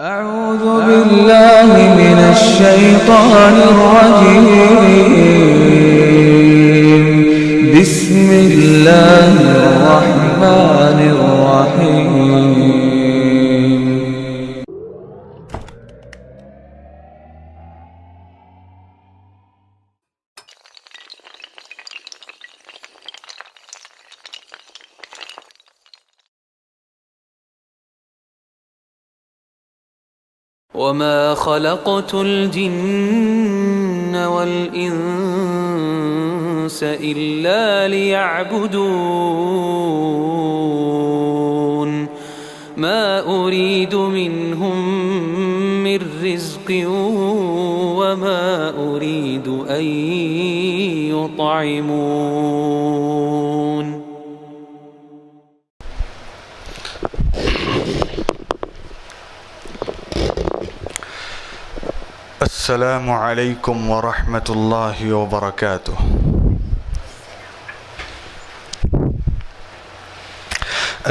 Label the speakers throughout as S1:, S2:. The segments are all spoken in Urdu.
S1: أعوذ بالله من الشيطان الرجيم بسم الله الرحمن الرحيم
S2: وما خلقت الجن والإنس إلا ليعبدون ما أريد منهم من رزق وما أريد أن يطعمون
S3: السلام علیکم ورحمۃ اللہ وبرکاتہ۔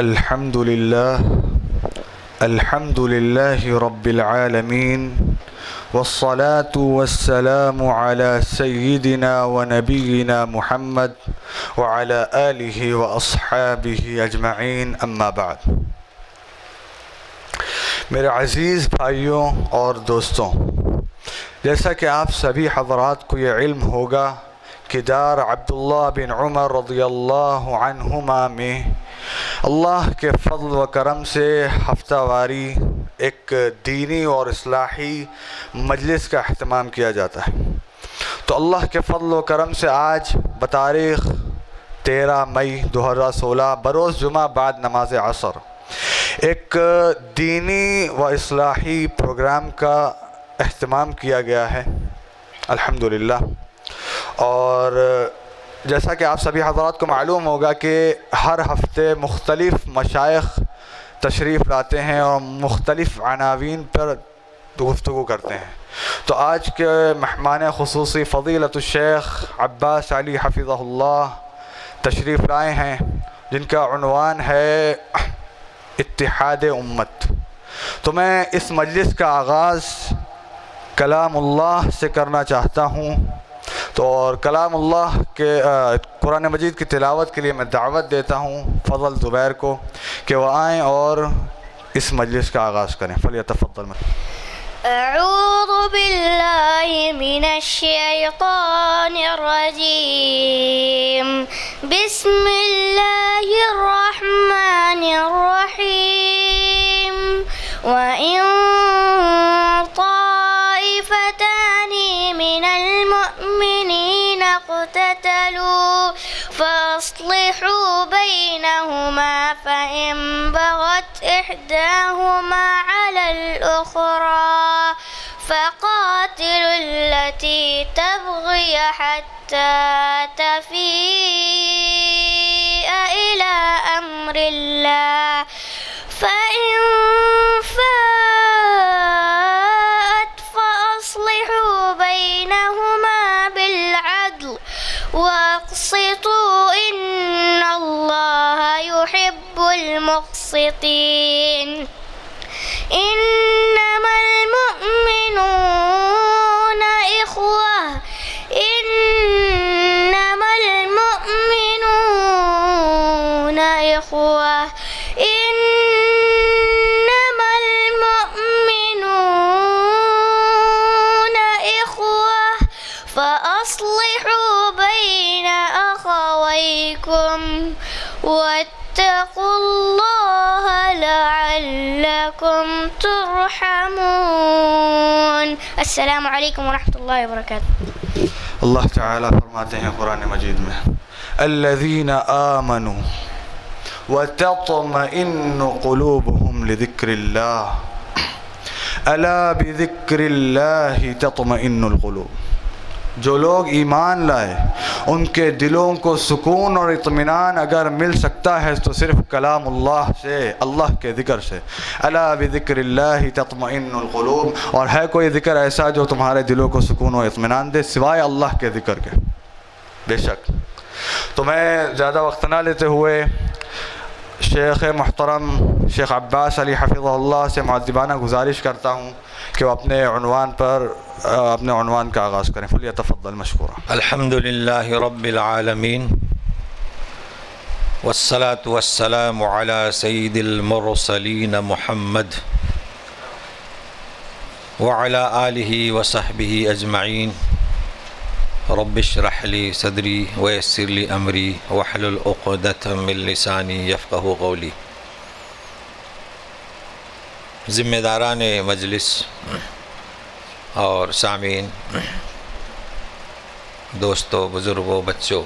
S3: الحمد للہ رب العالمین والصلاة والسلام علی سیدنا ونبینا محمد وعلی آلہ واصحابہ اجمعین، اما بعد۔ میرے عزیز بھائیوں اور دوستوں، جیسا کہ آپ سبھی حضرات کو یہ علم ہوگا کہ دار عبداللہ بن عمر رضی اللہ عنہما میں اللہ کے فضل و کرم سے ہفتہ واری ایک دینی اور اصلاحی مجلس کا اہتمام کیا جاتا ہے۔ تو اللہ کے فضل و کرم سے آج بتاریخ 13 مئی 2016 بروز جمعہ بعد نماز عصر ایک دینی و اصلاحی پروگرام کا اہتمام کیا گیا ہے الحمدللہ۔ اور جیسا کہ آپ سبھی حضرات کو معلوم ہوگا کہ ہر ہفتے مختلف مشائخ تشریف لاتے ہیں اور مختلف عناوین پر گفتگو کرتے ہیں۔ تو آج کے مہمان خصوصی فضیلت الشیخ عباس علی حفظہ اللہ تشریف لائے ہیں، جن کا عنوان ہے اتحاد امت۔ تو میں اس مجلس کا آغاز کلام اللہ سے کرنا چاہتا ہوں، تو اور کلام اللہ کے قرآن مجید کی تلاوت کے لیے میں دعوت دیتا ہوں فضل زبیر کو کہ وہ آئیں اور اس مجلس کا آغاز کریں۔ فلیتفضل۔
S4: اعوذ باللہ من الشیطان الرجیم، بسم اللہ الرحمن الرحیم۔ وَإِن طَائِفَتَانِ مِنَ الْمُؤْمِنِينَ اقْتَتَلُوا فَأَصْلِحُوا بَيْنَهُمَا فَإِن بَغَتْ إِحْدَاهُمَا عَلَى الْأُخْرَى فَقَاتِلُوا الَّتِي تَبْغِي حَتَّى تَفِيءَ إِلَى أَمْرِ اللَّهِ فَإِن فَاءَتْ فَأَصْلِحُوا بَيْنَهُمَا بِالْعَدْلِ وَأَقْسِطُوا إِنَّ اللَّهَ يُحِبُّ الْمُقْسِطِينَ۔ إِنَّمَا الْمُؤْمِنُونَ إِخْوَةٌ إِنَّمَا الْمُؤْمِنُونَ إِخْوَةٌ إِنَّمَا الْمُؤْمِنُونَ إِخْوَةٌ فَأَصْلِحُوا بَيْنَ أَخَوَيْكُمْ وَاتَّقُوا اللَّهَ لَعَلَّكُمْ تُرْحَمُونَ۔ السلام علیکم ورحمۃ اللہ وبرکاتہ۔
S3: اللہ تعالیٰ فرماتے ہیں قرآن مجید میں الذین آمنوا وتطمئن قلوبهم لذکر اللہ الا بذکر اللہ تطمئن القلوب۔ جو لوگ ایمان لائے ان کے دلوں کو سکون اور اطمینان اگر مل سکتا ہے تو صرف کلام اللہ سے، اللہ کے ذکر سے۔ الا بذکر اللہ تطمئن القلوب، اور ہے کوئی ذکر ایسا جو تمہارے دلوں کو سکون و اطمینان دے سوائے اللہ کے ذکر کے؟ بے شک۔ تو میں زیادہ وقت نہ لیتے ہوئے شیخ محترم شیخ عباس علی حفظہ اللہ سے معذبانہ گزارش کرتا ہوں کہ وہ اپنے عنوان کا آغاز کریں. فلیتفضل مشکورا.
S5: الحمد للہ رب العالمین والصلاة والسلام على سید المرسلین محمد وعلى آلہ وصحبہ اجمعین. رب اشرح لی صدری ویسر لی امری واحلل عقدۃ من لسانی یفقہوا قولی. ذمہ داران مجلس اور سامعین، دوستوں، بزرگوں، بچوں،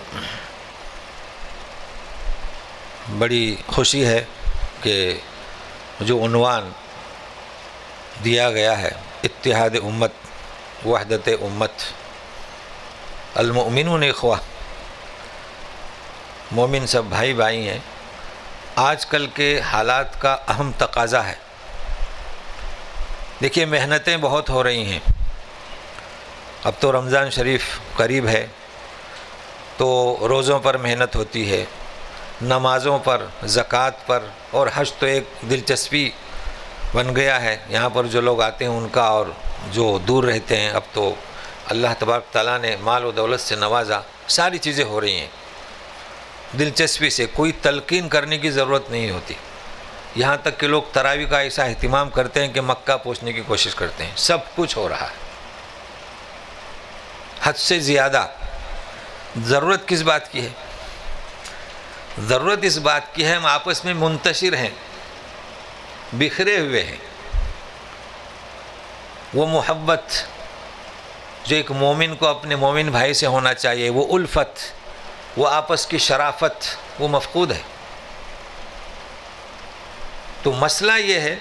S5: بڑی خوشی ہے کہ جو عنوان دیا گیا ہے اتحاد امت، وحدت امت، المؤمنون اخوہ، مومن سب بھائی بھائی ہیں، آج کل کے حالات کا اہم تقاضا ہے. دیکھیے محنتیں بہت ہو رہی ہیں. اب تو رمضان شریف قریب ہے تو روزوں پر محنت ہوتی ہے، نمازوں پر، زکوٰۃ پر، اور حج تو ایک دلچسپی بن گیا ہے. یہاں پر جو لوگ آتے ہیں ان کا، اور جو دور رہتے ہیں، اب تو اللہ تبارک تعالیٰ نے مال و دولت سے نوازا، ساری چیزیں ہو رہی ہیں دلچسپی سے. کوئی تلقین کرنے کی ضرورت نہیں ہوتی. یہاں تک کہ لوگ تراویح کا ایسا اہتمام کرتے ہیں کہ مکہ پہنچنے کی کوشش کرتے ہیں. سب کچھ ہو رہا ہے حد سے زیادہ. ضرورت کس بات کی ہے؟ ضرورت اس بات کی ہے ہم آپس میں منتشر ہیں، بکھرے ہوئے ہیں. وہ محبت جو ایک مومن کو اپنے مومن بھائی سے ہونا چاہیے، وہ الفت، وہ آپس کی شرافت، وہ مفقود ہے. تو مسئلہ یہ ہے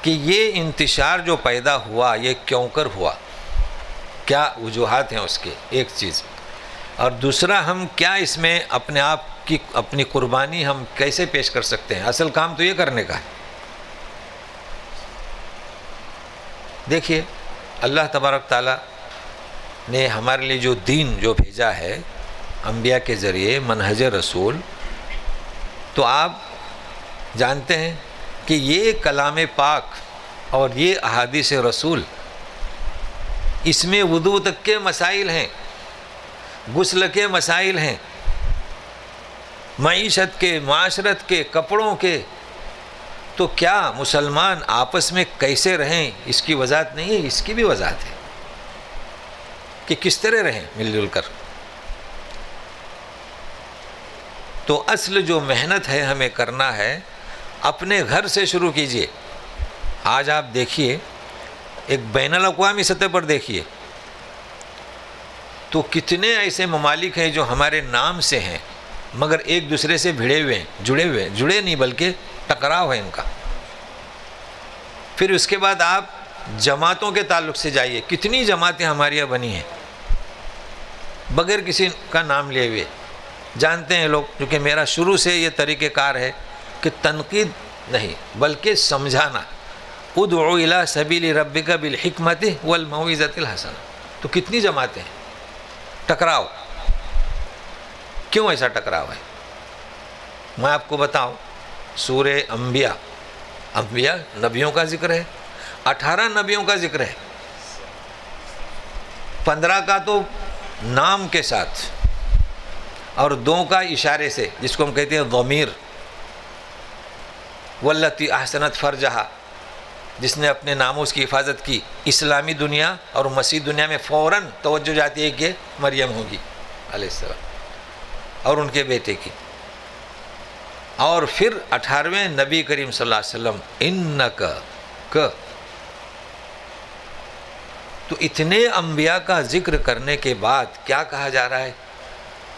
S5: کہ یہ انتشار جو پیدا ہوا یہ کیوں کر ہوا، کیا وجوہات ہیں اس کے، ایک چیز. اور دوسرا ہم کیا اس میں اپنے آپ کی اپنی قربانی ہم کیسے پیش کر سکتے ہیں. اصل کام تو یہ کرنے کا ہے. دیکھیے اللہ تبارک تعالیٰ نے ہمارے لیے جو دین جو بھیجا ہے انبیاء کے ذریعے، منہج رسول، تو آپ جانتے ہیں کہ یہ کلام پاک اور یہ احادیث رسول، اس میں وضو تک کے مسائل ہیں، غسل کے مسائل ہیں، معیشت کے، معاشرت کے، کپڑوں کے. تو کیا مسلمان آپس میں کیسے رہیں اس کی وضاحت نہیں ہے، اس کی بھی وضاحت ہے کہ کس طرح رہیں مل جل کر. تو اصل جو محنت ہے ہمیں کرنا ہے اپنے گھر سے شروع کیجئے. آج آپ دیکھیے ایک بین الاقوامی سطح پر دیکھیے تو کتنے ایسے ممالک ہیں جو ہمارے نام سے ہیں مگر ایک دوسرے سے بھڑے ہوئے ہیں، جڑے نہیں بلکہ ٹکراؤ ہے ان کا. پھر اس کے بعد آپ جماعتوں کے تعلق سے جائیے، کتنی جماعتیں ہمارے یہاں بنی ہیں بغیر کسی کا نام لیے ہوئے. جانتے ہیں لوگ، کیونکہ میرا شروع سے یہ طریقہ کار ہے کہ تنقید نہیں بلکہ سمجھانا. ادعو الی سبیل ربک بالحکمت والموعظۃ الحسنہ. تو کتنی جماعتیں ہیں، ٹکراؤ. کیوں ایسا ٹکراؤ ہے؟ میں آپ کو بتاؤں. سورہ انبیاء نبیوں کا ذکر ہے، 18 نبیوں کا ذکر ہے، 15 کا تو نام کے ساتھ اور 2 کا اشارے سے، جس کو ہم کہتے ہیں ضمیر. واللتی احسنت فرجہا، جس نے اپنے ناموس کی حفاظت کی. اسلامی دنیا اور مسیح دنیا میں فوراً توجہ جاتی ہے کہ مریم ہوگی علیہ السلام اور ان کے بیٹے کی. اور پھر 18ویں نبی کریم صلی اللہ علیہ وسلم انک. تو اتنے انبیاء کا ذکر کرنے کے بعد کیا کہا جا رہا ہے؟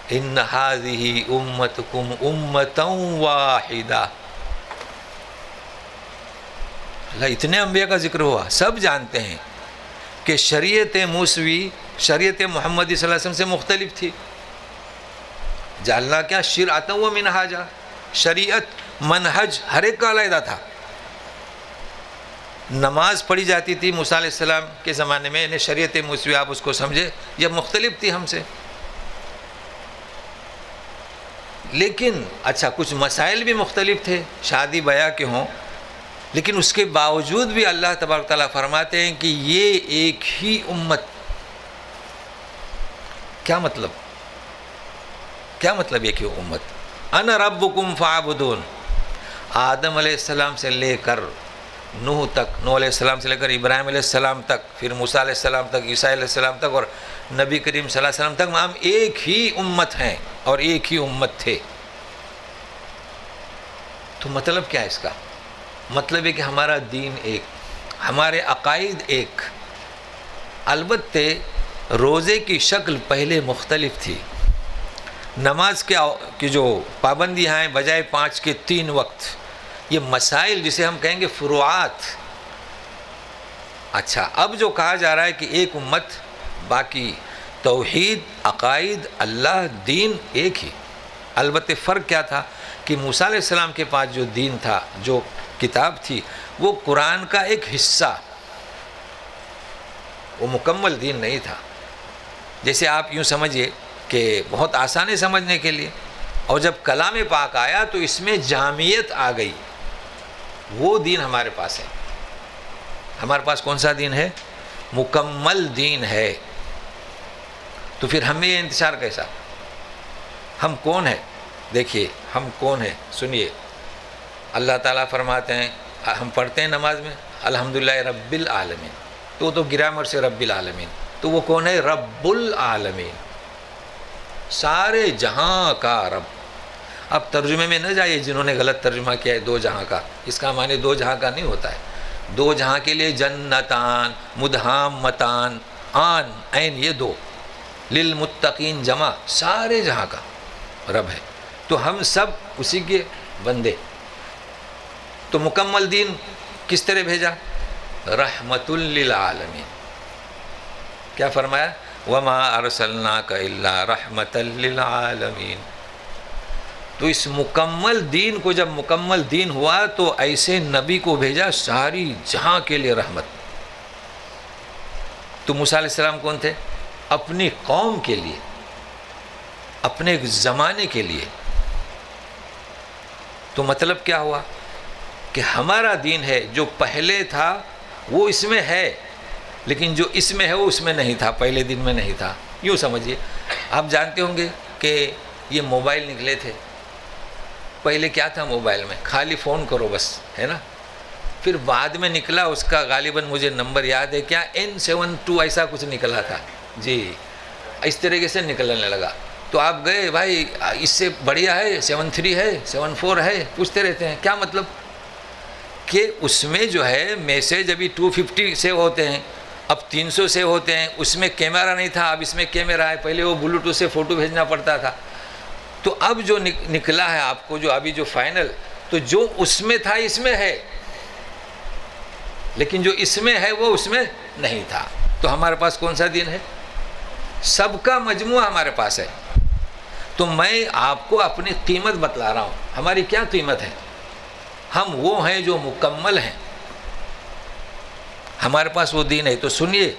S5: ان ھذہ امتکم امۃ واحدہ. اتنے انبیاء کا ذکر ہوا. سب جانتے ہیں کہ شریعت موسوی شریعت محمدی صلی اللہ علیہ وسلم سے مختلف تھی. جعلنا کیا شرعۃ و منہاجا، شریعت منہج ہر ایک کا علیحدہ تھا. نماز پڑھی جاتی تھی موسیٰ علیہ السلام کے زمانے میں، یعنی شریعت موسوی آپ اس کو سمجھے، یہ مختلف تھی ہم سے. لیکن اچھا کچھ مسائل بھی مختلف تھے، شادی بیاہ کے ہوں، لیکن اس کے باوجود بھی اللہ تبارک تعالیٰ فرماتے ہیں کہ یہ ایک ہی امت. کیا مطلب؟ کیا مطلب ایک ہی امت؟ انا ربکم فاعبدون. آدم علیہ السلام سے لے کر نوح تک، نوح علیہ السلام سے لے کر ابراہیم علیہ السلام تک، پھر موسیٰ علیہ السلام تک، عیسیٰ علیہ السلام تک، اور نبی کریم صلی اللہ علیہ وسلم تک ہم ایک ہی امت ہیں اور ایک ہی امت تھے. تو مطلب کیا ہے اس کا؟ مطلب ہے کہ ہمارا دین ایک، ہمارے عقائد ایک. البتہ روزے کی شکل پہلے مختلف تھی. نماز کی جو پابندیاں ہیں بجائے 5 کے 3 وقت، یہ مسائل جسے ہم کہیں گے فروعات. اچھا اب جو کہا جا رہا ہے کہ ایک امت، باقی توحید، عقائد، اللہ، دین ایک ہی. البتہ فرق کیا تھا کہ موسیٰ علیہ السلام کے پاس جو دین تھا، جو کتاب تھی، وہ قرآن کا ایک حصہ، وہ مکمل دین نہیں تھا. جیسے آپ یوں سمجھیے کہ بہت آسان ہے سمجھنے کے لیے، اور جب کلام پاک آیا تو اس میں جامعیت آ گئی. وہ دین ہمارے پاس ہے. ہمارے پاس کون سا دین ہے؟ مکمل دین ہے. تو پھر ہمیں یہ انتشار کیسا؟ ہم کون ہیں؟ دیکھیے ہم کون ہیں، سنیے. اللہ تعالیٰ فرماتے ہیں، ہم پڑھتے ہیں نماز میں الحمدللہ رب العالمین، تو گرامر سے رب العالمین، تو وہ کون ہے؟ رب العالمین، سارے جہاں کا رب. اب ترجمے میں نہ جائیے جنہوں نے غلط ترجمہ کیا ہے 2 جہاں کا. اس کا معنی 2 جہاں کا نہیں ہوتا ہے. 2 جہاں کے لیے جنتان، مدہامتان، آن، عین، یہ 2. للمتقین جمع، سارے جہاں کا رب ہے. تو ہم سب اسی کے بندے. تو مکمل دین کس طرح بھیجا؟ رحمت للعالمین. کیا فرمایا؟ وما ارسلناک الا رحمت للعالمین. تو اس مکمل دین کو جب مکمل دین ہوا تو ایسے نبی کو بھیجا ساری جہاں کے لیے رحمت. تو موسیٰ علیہ السلام کون تھے؟ اپنی قوم کے لیے، اپنے زمانے کے لیے. تو مطلب کیا ہوا کہ ہمارا دین ہے جو پہلے تھا وہ اس میں ہے، لیکن جو اس میں ہے وہ اس میں نہیں تھا، پہلے دن میں نہیں تھا. یوں سمجھیے، آپ جانتے ہوں گے کہ یہ موبائل نکلے تھے. پہلے کیا تھا موبائل میں؟ خالی فون کرو بس، ہے نا. پھر بعد میں نکلا اس کا، غالباً مجھے نمبر یاد ہے، کیا N72 ایسا کچھ نکلا تھا جی، اس طریقے سے نکلنے لگا. تو آپ گئے بھائی اس سے بڑھیا ہے، 73 ہے، 74 ہے، پوچھتے رہتے ہیں. کیا مطلب؟ کہ اس میں جو ہے میسیج ابھی 250 سے ہوتے ہیں، اب 300 سے ہوتے ہیں. اس میں کیمرہ نہیں تھا، اب اس میں کیمرہ ہے. پہلے وہ بلوٹوتھ سے فوٹو بھیجنا پڑتا تھا. تو اب جو نکلا ہے آپ کو، جو ابھی جو فائنل، تو جو اس میں تھا اس میں ہے، لیکن جو اس میں ہے وہ اس میں نہیں تھا. تو ہمارے پاس کون سا دین ہے؟ سب کا مجموعہ ہمارے پاس ہے. تو میں آپ کو اپنی قیمت بتلا رہا ہوں. ہماری کیا قیمت ہے؟ ہم وہ ہیں جو مکمل ہیں. ہمارے پاس وہ دین ہے. تو سنیے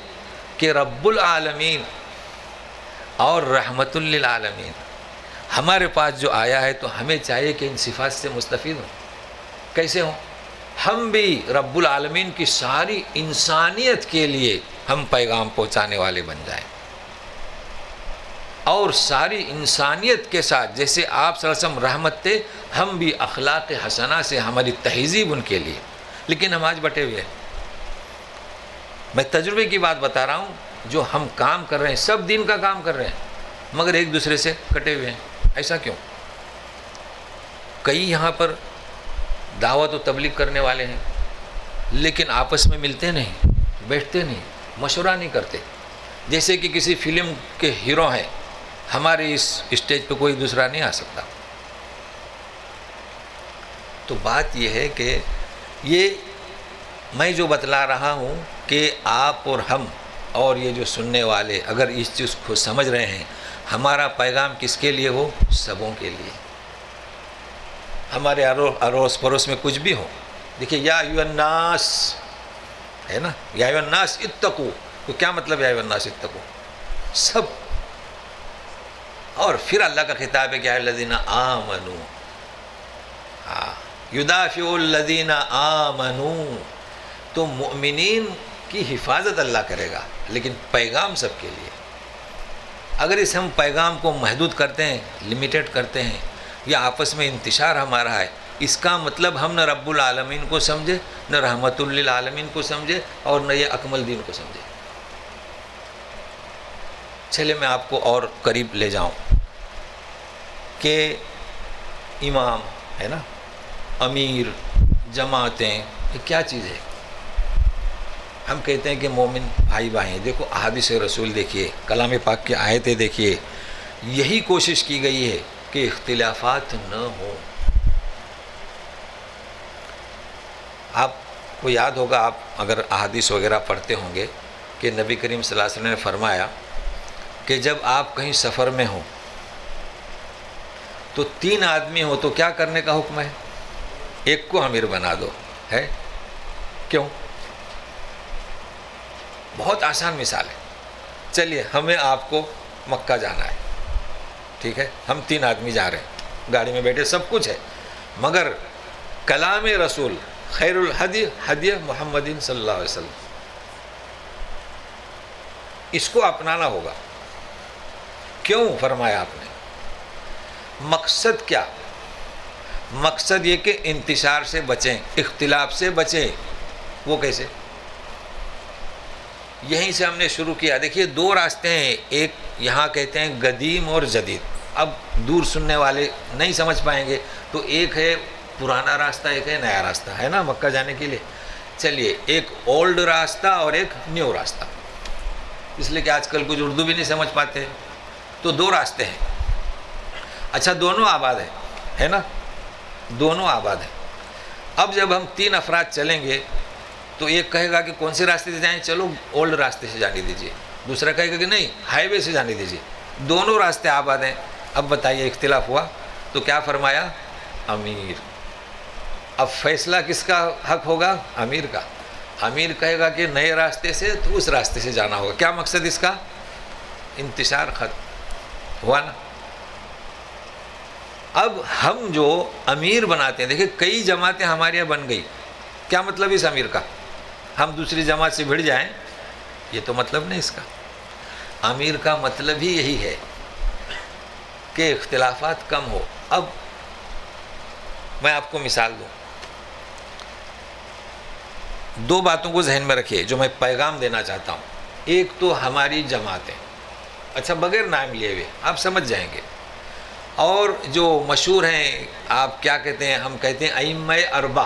S5: کہ رب العالمین اور رحمت للعالمین ہمارے پاس جو آیا ہے، تو ہمیں چاہیے کہ ان صفات سے مستفید ہوں. کیسے ہوں؟ ہم بھی رب العالمین کی ساری انسانیت کے لیے ہم پیغام پہنچانے والے بن جائیں، اور ساری انسانیت کے ساتھ جیسے آپ صلی اللہ علیہ وسلم رحمت تھے، ہم بھی اخلاق حسنہ سے ہماری تہذیب ان کے لیے. لیکن ہم آج بٹے ہوئے ہیں. میں تجربے کی بات بتا رہا ہوں. جو ہم کام کر رہے ہیں سب دین کا کام کر رہے ہیں، مگر ایک دوسرے سے کٹے ہوئے ہیں. ایسا کیوں؟ کئی یہاں پر دعوت و تبلیغ کرنے والے ہیں، لیکن آپس میں ملتے نہیں، بیٹھتے نہیں، مشورہ نہیں کرتے. جیسے کہ کسی فلم کے ہیرو ہیں، ہمارے اس اسٹیج پہ کوئی دوسرا نہیں آ سکتا. تو بات یہ ہے کہ یہ میں جو بتلا رہا ہوں کہ آپ اور ہم اور یہ جو سننے والے اگر اس چیز کو سمجھ رہے ہیں، ہمارا پیغام کس کے لیے ہو؟ سبوں کے لیے. ہمارے اڑوس پڑوس میں کچھ بھی ہو. دیکھیے یا ایھا الناس ہے نا، یا ایھا الناس اتقوا. تو کیا مطلب یا ایھا الناس اتقوا؟ سب اور پھر اللہ کا خطاب ہے کہ الذین آمنوا، یدافع الذین آمنوا، تو مؤمنین کی حفاظت اللہ کرے گا، لیکن پیغام سب کے لیے۔ اگر اس ہم پیغام کو محدود کرتے ہیں، لمیٹڈ کرتے ہیں، یا آپس میں انتشار ہمارا ہے، اس کا مطلب ہم نہ رب العالمین کو سمجھے، نہ رحمت للعالمین کو سمجھے، اور نہ یہ اکمل دین کو سمجھے۔ چلے میں آپ کو اور قریب لے جاؤں کہ امام ہے نا، امیر، جماعتیں، یہ کیا چیز ہے؟ ہم کہتے ہیں کہ مومن بھائی بھائی ہیں۔ دیکھو احادیث رسول دیکھیے، کلام پاک کی آیتیں دیکھیے، یہی کوشش کی گئی ہے کہ اختلافات نہ ہوں۔ آپ کو یاد ہوگا، آپ اگر احادیث وغیرہ پڑھتے ہوں گے، کہ نبی کریم صلی اللہ علیہ وسلم نے فرمایا کہ جب آپ کہیں سفر میں ہوں تو 3 آدمی ہو تو کیا کرنے کا حکم ہے؟ ایک کو امیر بنا دو، ہے کیوں؟ بہت آسان مثال ہے۔ چلیے ہمیں آپ کو مکہ جانا ہے، ٹھیک ہے، ہم 3 آدمی جا رہے ہیں، گاڑی میں بیٹھے، سب کچھ ہے، مگر کلام رسول خیر الحدی ہدی محمد صلی اللہ علیہ وسلم، اس کو اپنانا ہوگا۔ کیوں فرمایا آپ نے؟ مقصد کیا؟ مقصد یہ کہ انتشار سے بچیں، اختلاف سے بچیں۔ وہ کیسے؟ یہیں سے ہم نے شروع کیا۔ دیکھیے 2 راستے ہیں، ایک یہاں کہتے ہیں قدیم اور جدید۔ اب دور سننے والے نہیں سمجھ پائیں گے، تو ایک ہے پرانا راستہ، ایک ہے نیا راستہ، ہے نا، مکہ جانے کے لیے۔ چلیے ایک اولڈ راستہ اور ایک نیو راستہ، اس لیے کہ آج کل کچھ اردو بھی نہیں سمجھ پاتے، تو 2 راستے ہیں۔ اچھا دونوں آباد ہیں، ہے نا، دونوں آباد ہیں۔ اب جب ہم 3 افراد چلیں گے تو ایک کہے گا کہ کون سے راستے سے جائیں؟ چلو اولڈ راستے سے جانے دیجیے۔ دوسرا کہے گا کہ نہیں، ہائی وے سے جانے دیجیے۔ دونوں راستے آباد ہیں۔ اب بتائیے اختلاف ہوا تو کیا فرمایا؟ امیر۔ اب فیصلہ کس کا حق ہوگا؟ امیر کا۔ امیر کہے گا کہ نئے راستے سے تو اس راستے سے جانا ہوگا۔ کیا مقصد اس کا؟ انتشار ختم ہوا نا۔ اب ہم جو امیر بناتے ہیں، دیکھیں کئی جماعتیں ہمارے یہاں بن گئی، کیا مطلب اس امیر کا؟ ہم دوسری جماعت سے بھڑ جائیں، یہ تو مطلب نہیں اس کا۔ امیر کا مطلب ہی یہی ہے کہ اختلافات کم ہو۔ اب میں آپ کو مثال دوں، 2 باتوں کو ذہن میں رکھیے جو میں پیغام دینا چاہتا ہوں۔ ایک تو ہماری جماعتیں، اچھا بغیر نام لیے ہوئے آپ سمجھ جائیں گے، اور جو مشہور ہیں، آپ کیا کہتے ہیں؟ ہم کہتے ہیں ائمہ اربع،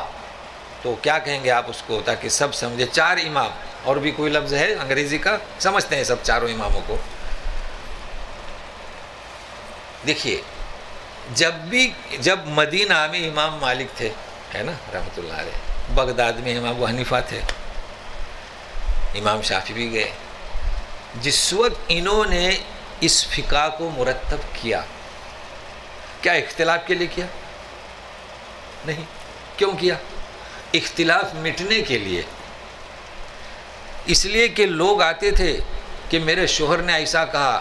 S5: تو کیا کہیں گے آپ اس کو تاکہ سب سمجھے؟ 4 امام، اور بھی کوئی لفظ ہے انگریزی کا، سمجھتے ہیں سب چاروں اماموں کو۔ دیکھیے جب مدینہ میں امام مالک تھے، ہے نا رحمۃ اللہ علیہ، بغداد میں امام ابو حنیفہ تھے، امام شافعی بھی گئے۔ جس وقت انہوں نے اس فقہ کو مرتب کیا، کیا اختلاف کے لیے کیا؟ نہیں۔ کیوں کیا؟ اختلاف مٹنے کے لیے۔ اس لیے کہ لوگ آتے تھے کہ میرے شوہر نے ایسا کہا،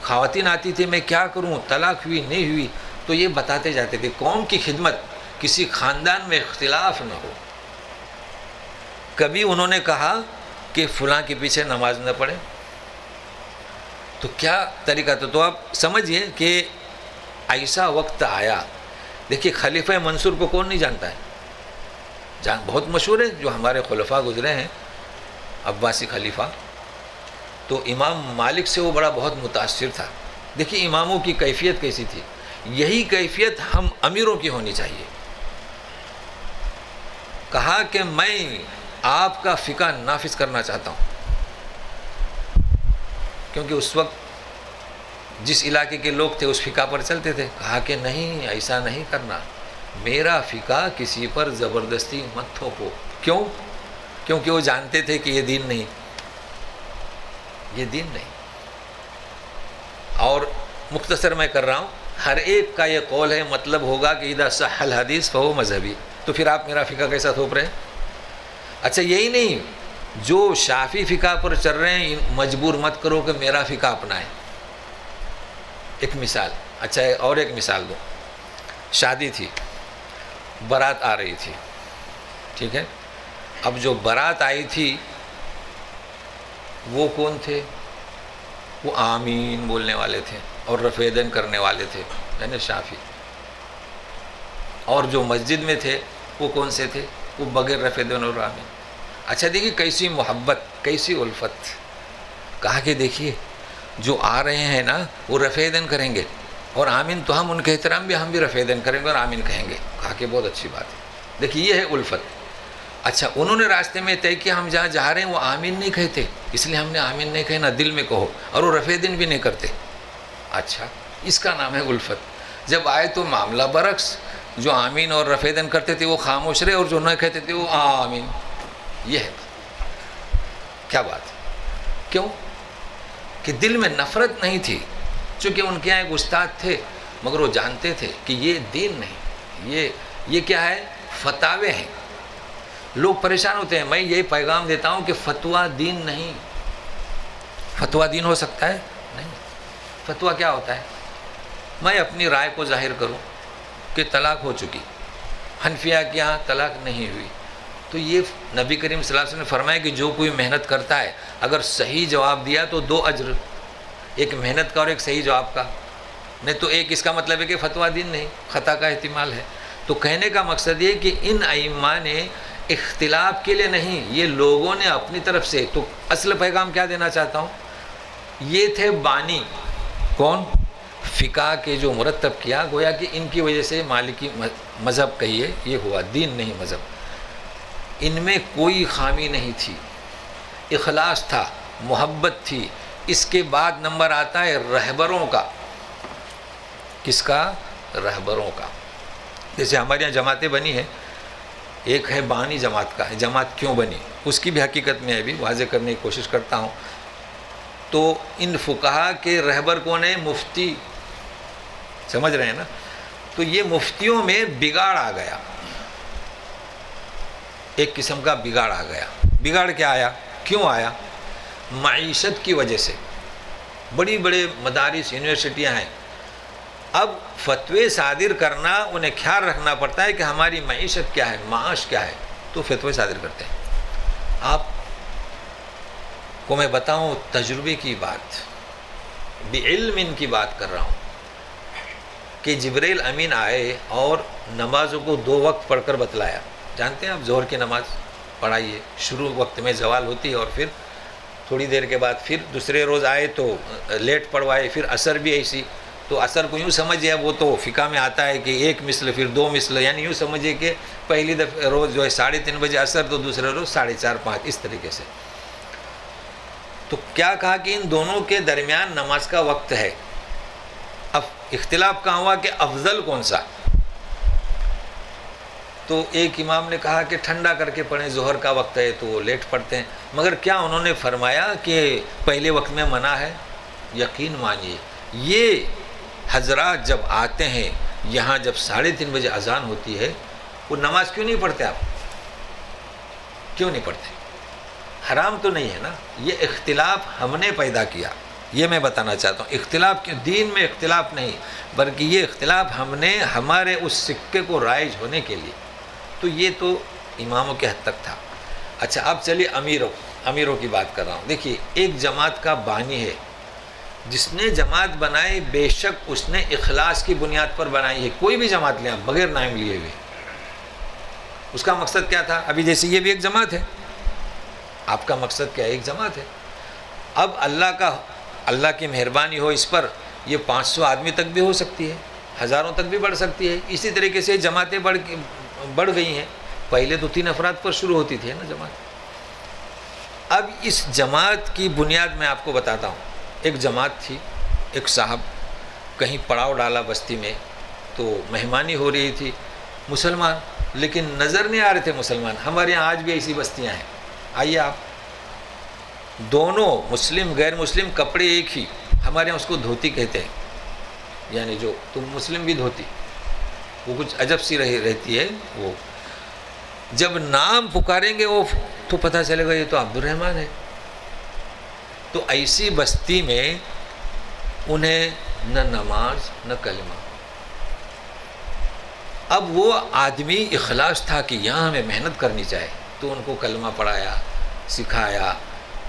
S5: خواتین آتی تھی میں کیا کروں، طلاق ہوئی نہیں ہوئی، تو یہ بتاتے جاتے تھے۔ قوم کی خدمت، کسی خاندان میں اختلاف نہ ہو۔ کبھی انہوں نے کہا کہ فلاں کے پیچھے نماز نہ پڑھے، تو کیا طریقہ تھا؟ تو آپ سمجھئے کہ ایسا وقت آیا۔ دیکھیے خلیفہ منصور کو کون نہیں جانتا ہے؟ بہت مشہور ہے، جو ہمارے خلفاء گزرے ہیں، عباسی خلیفہ۔ تو امام مالک سے وہ بہت متاثر تھا۔ دیکھیے اماموں کی کیفیت کیسی تھی، یہی کیفیت ہم امیروں کی ہونی چاہیے۔ کہا کہ میں آپ کا فقہ نافذ کرنا چاہتا ہوں، کیونکہ اس وقت جس علاقے کے لوگ تھے اس فقہ پر چلتے تھے۔ کہا کہ نہیں، ایسا نہیں کرنا، میرا فقہ کسی پر زبردستی مت تھوپو۔ کیوں؟ کیونکہ وہ جانتے تھے کہ یہ دین نہیں، یہ دین نہیں۔ اور مختصر میں کر رہا ہوں، ہر ایک کا یہ قول ہے، مطلب ہوگا کہ اذا صح الحدیث فہو مذہبی، تو پھر آپ میرا فقہ کیسا تھوپ رہے ہیں؟ اچھا یہی نہیں، جو شافعی فقہ پر چل رہے ہیں مجبور مت کرو کہ میرا فقہ اپنائیں۔ ایک مثال، اچھا اور ایک مثال دوں. شادی تھی، بارات آ رہی تھی، ٹھیک ہے. اب جو بارات آئی تھی وہ کون تھے؟ وہ آمین بولنے والے تھے اور رفع دین کرنے والے تھے، یعنی شافی. اور جو مسجد میں تھے وہ کون سے تھے؟ وہ بغیر رفع دین اور آمین. اچھا دیکھیے کیسی محبت، کیسی الفت. کہا کہ دیکھیے جو آ رہے ہیں نا وہ رفع دین کریں گے اور آمین، تو ہم ان کے احترام بھی ہم بھی رفع دین کریں گے اور آمین کہیں گے. کہا کہ بہت اچھی بات ہے. دیکھیے یہ ہے الفت. اچھا انہوں نے راستے میں طے کیا ہم جہاں جا رہے ہیں وہ آمین نہیں کہتے، اس لیے ہم نے آمین نہیں کہنا، دل میں کہو، اور وہ رفع دین بھی نہیں کرتے. اچھا اس کا نام ہے الفت. جب آئے تو معاملہ برعکس، جو آمین اور رفع دین کرتے تھے وہ خاموش رہے اور جو نہ کہتے تھے وہ آمین. یہ ہے کیا بات ہے. کیوں کہ دل میں نفرت نہیں تھی، چونکہ ان کے یہاں ایک استاد تھے مگر وہ جانتے تھے کہ یہ دین نہیں، یہ کیا ہے، فتاوے ہیں. لوگ پریشان ہوتے ہیں. میں یہی پیغام دیتا ہوں کہ فتویٰ دین نہیں. فتویٰ دین ہو سکتا ہے؟ نہیں. فتویٰ کیا ہوتا ہے؟ میں اپنی رائے کو ظاہر کروں کہ طلاق ہو چکی، حنفیہ کے یہاں طلاق نہیں ہوئی، تو یہ نبی کریم صلی اللہ علیہ وسلم نے فرمایا کہ جو کوئی محنت کرتا ہے اگر صحیح جواب دیا تو 2 اجر، ایک محنت کا اور ایک صحیح جواب کا. نہیں تو ایک اس کا مطلب ہے کہ فتویٰ دین نہیں، خطا کا احتمال ہے. تو کہنے کا مقصد یہ کہ ان ائمہ نے اختلاف کے لیے نہیں، یہ لوگوں نے اپنی طرف سے. تو اصل پیغام کیا دینا چاہتا ہوں، یہ تھے بانی. کون؟ فقہ کے جو مرتب کیا، گویا کہ ان کی وجہ سے مالکی مذہب کہیے یہ ہوا، دین نہیں مذہب. ان میں کوئی خامی نہیں تھی، اخلاص تھا، محبت تھی. اس کے بعد نمبر آتا ہے رہبروں کا. کس کا؟ رہبروں کا. جیسے ہمارے یہاں جماعتیں بنی ہیں، ایک ہے بانی جماعت کا. جماعت کیوں بنی اس کی بھی حقیقت میں ابھی واضح کرنے کی کوشش کرتا ہوں. تو ان فقہا کے رہبر کون ہیں؟ مفتی. سمجھ رہے ہیں نا. تو یہ مفتیوں میں بگاڑ آ گیا، ایک قسم کا بگاڑ آ گیا. بگاڑ کیا آیا؟ کیوں آیا؟ معیشت کی وجہ سے. بڑی بڑے مدارس یونیورسٹیاں ہیں، اب فتوے صادر کرنا انہیں خیال رکھنا پڑتا ہے کہ ہماری معیشت کیا ہے، معاش کیا ہے، تو فتوے صادر کرتے ہیں. آپ کو میں بتاؤں تجربے کی بات، بعلم ان کی بات کر رہا ہوں، کہ جبریل امین آئے اور نمازوں کو 2 وقت پڑھ کر بتلایا. جانتے ہیں آپ ظہر کی نماز پڑھائیے، شروع وقت میں زوال ہوتی ہے اور پھر تھوڑی دیر کے بعد پھر دوسرے روز آئے تو لیٹ پڑھوائے. پھر عصر بھی ایسی. تو عصر کو یوں سمجھیے، وہ تو فقہ میں آتا ہے کہ 1 مثل پھر 2 مثل، یعنی یوں سمجھیے کہ پہلی دفعہ روز جو ہے 3:30 بجے عصر، تو دوسرے روز 4:30 5 اس طریقے سے. تو کیا کہا کہ ان دونوں کے درمیان نماز کا وقت ہے. اب اختلاف کہاں ہوا کہ افضل کون سا. تو ایک امام نے کہا کہ ٹھنڈا کر کے پڑھیں، ظہر کا وقت ہے تو وہ لیٹ پڑھتے ہیں. مگر کیا انہوں نے فرمایا کہ پہلے وقت میں منع ہے؟ یقین مانیے یہ حضرات جب آتے ہیں یہاں، جب 3:30 بجے اذان ہوتی ہے، وہ نماز کیوں نہیں پڑھتے؟ آپ کیوں نہیں پڑھتے؟ حرام تو نہیں ہے نا. یہ اختلاف ہم نے پیدا کیا، یہ میں بتانا چاہتا ہوں. اختلاف کے دین میں اختلاف نہیں، بلکہ یہ اختلاف ہم نے ہمارے اس سکے کو رائج ہونے کے لیے. تو یہ تو اماموں کے حد تک تھا. اچھا اب چلیے امیروں کی بات کر رہا ہوں. دیکھیے ایک جماعت کا بانی ہے، جس نے جماعت بنائی بے شک اس نے اخلاص کی بنیاد پر بنائی ہے. کوئی بھی جماعت لیں آپ بغیر نام لیے ہوئے، اس کا مقصد کیا تھا؟ ابھی جیسے یہ بھی ایک جماعت ہے، آپ کا مقصد کیا ہے؟ ایک جماعت ہے. اب اللہ کی مہربانی ہو اس پر، یہ 500 آدمی تک بھی ہو سکتی ہے، ہزاروں تک بھی بڑھ سکتی ہے. اسی طریقے سے جماعتیں بڑھ گئی ہیں. پہلے تو 3 افراد پر شروع ہوتی تھی نا جماعت. اب اس جماعت کی بنیاد میں آپ کو بتاتا ہوں. ایک جماعت تھی، ایک صاحب کہیں پڑاؤ ڈالا بستی میں، تو مہمانی ہو رہی تھی، مسلمان لیکن نظر نہیں آ رہے تھے مسلمان. ہمارے یہاں آج بھی ایسی بستیاں ہیں. آئیے آپ، دونوں مسلم غیر مسلم کپڑے ایک ہی. ہمارے یہاں اس کو دھوتی کہتے ہیں، یعنی جو تم مسلم بھی دھوتی، وہ کچھ عجب سی رہتی ہے. وہ جب نام پکاریں گے وہ تو پتہ چلے گا یہ تو عبد الرحمن ہے. تو ایسی بستی میں انہیں نہ نماز نہ کلمہ۔ اب وہ آدمی اخلاص تھا کہ یہاں ہمیں محنت کرنی چاہے، تو ان کو کلمہ پڑھایا، سکھایا،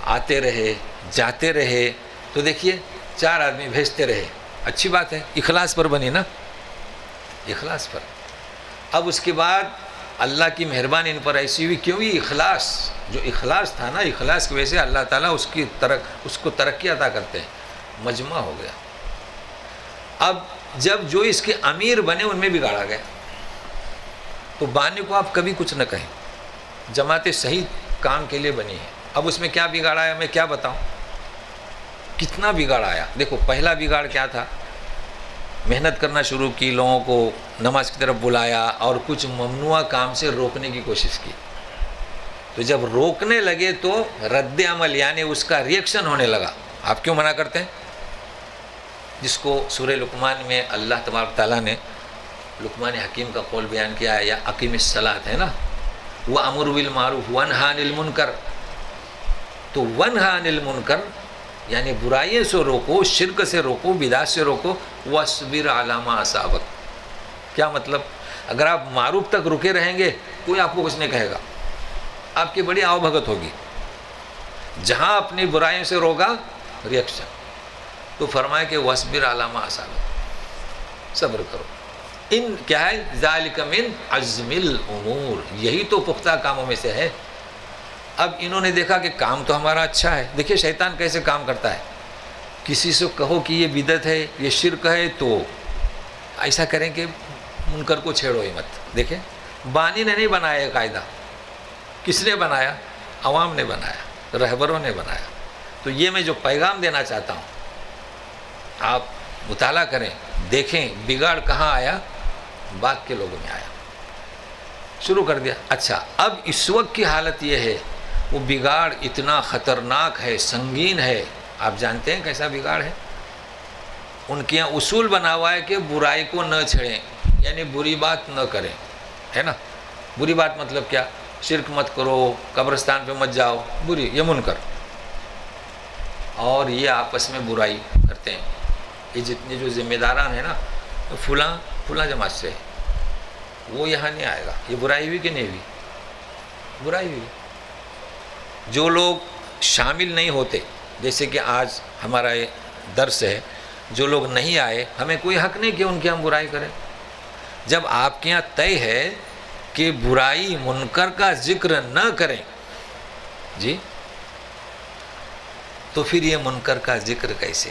S5: آتے رہے، جاتے رہے، تو دیکھیے 4 آدمی بھیجتے رہے، اچھی بات ہے، اخلاص پر بنی نا، اخلاص پر۔ اب اس کے بعد اللہ کی مہربانی ان پر ایسی ہوئی، کیوں؟ یہ اخلاص، جو اخلاص تھا نا، اخلاص کی وجہ سے اللہ تعالیٰ اس کو ترقی عطا کرتے ہیں، مجمع ہو گیا۔ اب جب جو اس کے امیر بنے ان میں بگاڑا گیا، تو بانی کو آپ کبھی کچھ نہ کہیں، جماعتیں صحیح کام کے لیے بنی ہے، اب اس میں کیا بگاڑا ہے میں کیا بتاؤں، کتنا بگاڑ آیا۔ دیکھو پہلا بگاڑ کیا تھا، محنت کرنا شروع کی، لوگوں کو نماز کی طرف بلایا اور کچھ ممنوع کام سے روکنے کی کوشش کی، تو جب روکنے لگے تو رد عمل یعنی اس کا ریئیکشن ہونے لگا۔ آپ کیوں منع کرتے ہیں؟ جس کو سورہ لقمان میں اللہ تبارک تعالیٰ نے لقمان حکیم کا قول بیان کیا ہے، یا اقیم الصلاۃ ہے نا، وَأَمُرْ بِالْمَعْرُوفِ وَانْهَ عَنِ الْمُنْكَرِ، تو وَانْهَ عَنِ الْمُنْكَرِ یعنی برائیوں سے روکو، شرک سے روکو، بدعت سے روکو، وَاصْبِرْ عَلَىٰ مَا أَصَابَكَ۔ کیا مطلب؟ اگر آپ معروف تک رکے رہیں گے کوئی آپ کو کچھ نہیں کہے گا، آپ کی بڑی آؤ بھگت ہوگی۔ جہاں اپنی برائیوں سے روکا ریئیکشن، تو فرمایا کہ وَاصْبِرْ عَلَىٰ مَا أَصَابَكَ، صبر کرو۔ ان کیا ہے؟ ذَلِكَ مِنْ عَزْمِ الْأُمُورِ، یہی تو پختہ کاموں میں سے ہے۔ اب انہوں نے دیکھا کہ کام تو ہمارا اچھا ہے، دیکھیے شیطان کیسے کام کرتا ہے، کسی سے کہو کہ یہ بدعت ہے، یہ شرک ہے، تو ایسا کریں کہ منکر کو چھیڑو ہی مت۔ دیکھیں بانی نے نہیں بنایا یہ قاعدہ، کس نے بنایا؟ عوام نے بنایا، رہبروں نے بنایا۔ تو یہ میں جو پیغام دینا چاہتا ہوں، آپ مطالعہ کریں، دیکھیں بگاڑ کہاں آیا، باغ کے لوگوں میں آیا، شروع کر دیا۔ اچھا اب اس وقت کی حالت یہ ہے، وہ بگاڑ اتنا خطرناک ہے، سنگین ہے، آپ جانتے ہیں کیسا بگاڑ ہے؟ ان کے یہاں اصول بنا ہوا ہے کہ برائی کو نہ چھیڑیں، یعنی بری بات نہ کریں، ہے نا؟ بری بات مطلب کیا؟ شرک مت کرو، قبرستان پہ مت جاؤ، بری، یہ منکر۔ اور یہ آپس میں برائی کرتے ہیں، یہ جتنے جو ذمہ داران ہیں نا، فلاں جماعت سے ہے، وہ یہاں نہیں آئے گا، یہ برائی ہوئی کہ نہیں ہوئی؟ برائی ہوئی۔ جو لوگ شامل نہیں ہوتے، جیسے کہ آج ہمارا یہ درس ہے، جو لوگ نہیں آئے، ہمیں کوئی حق نہیں کہ ان کی ہم برائی کریں۔ جب آپ کے یہاں طے ہے کہ برائی منکر کا ذکر نہ کریں، جی، تو پھر یہ منکر کا ذکر کیسے؟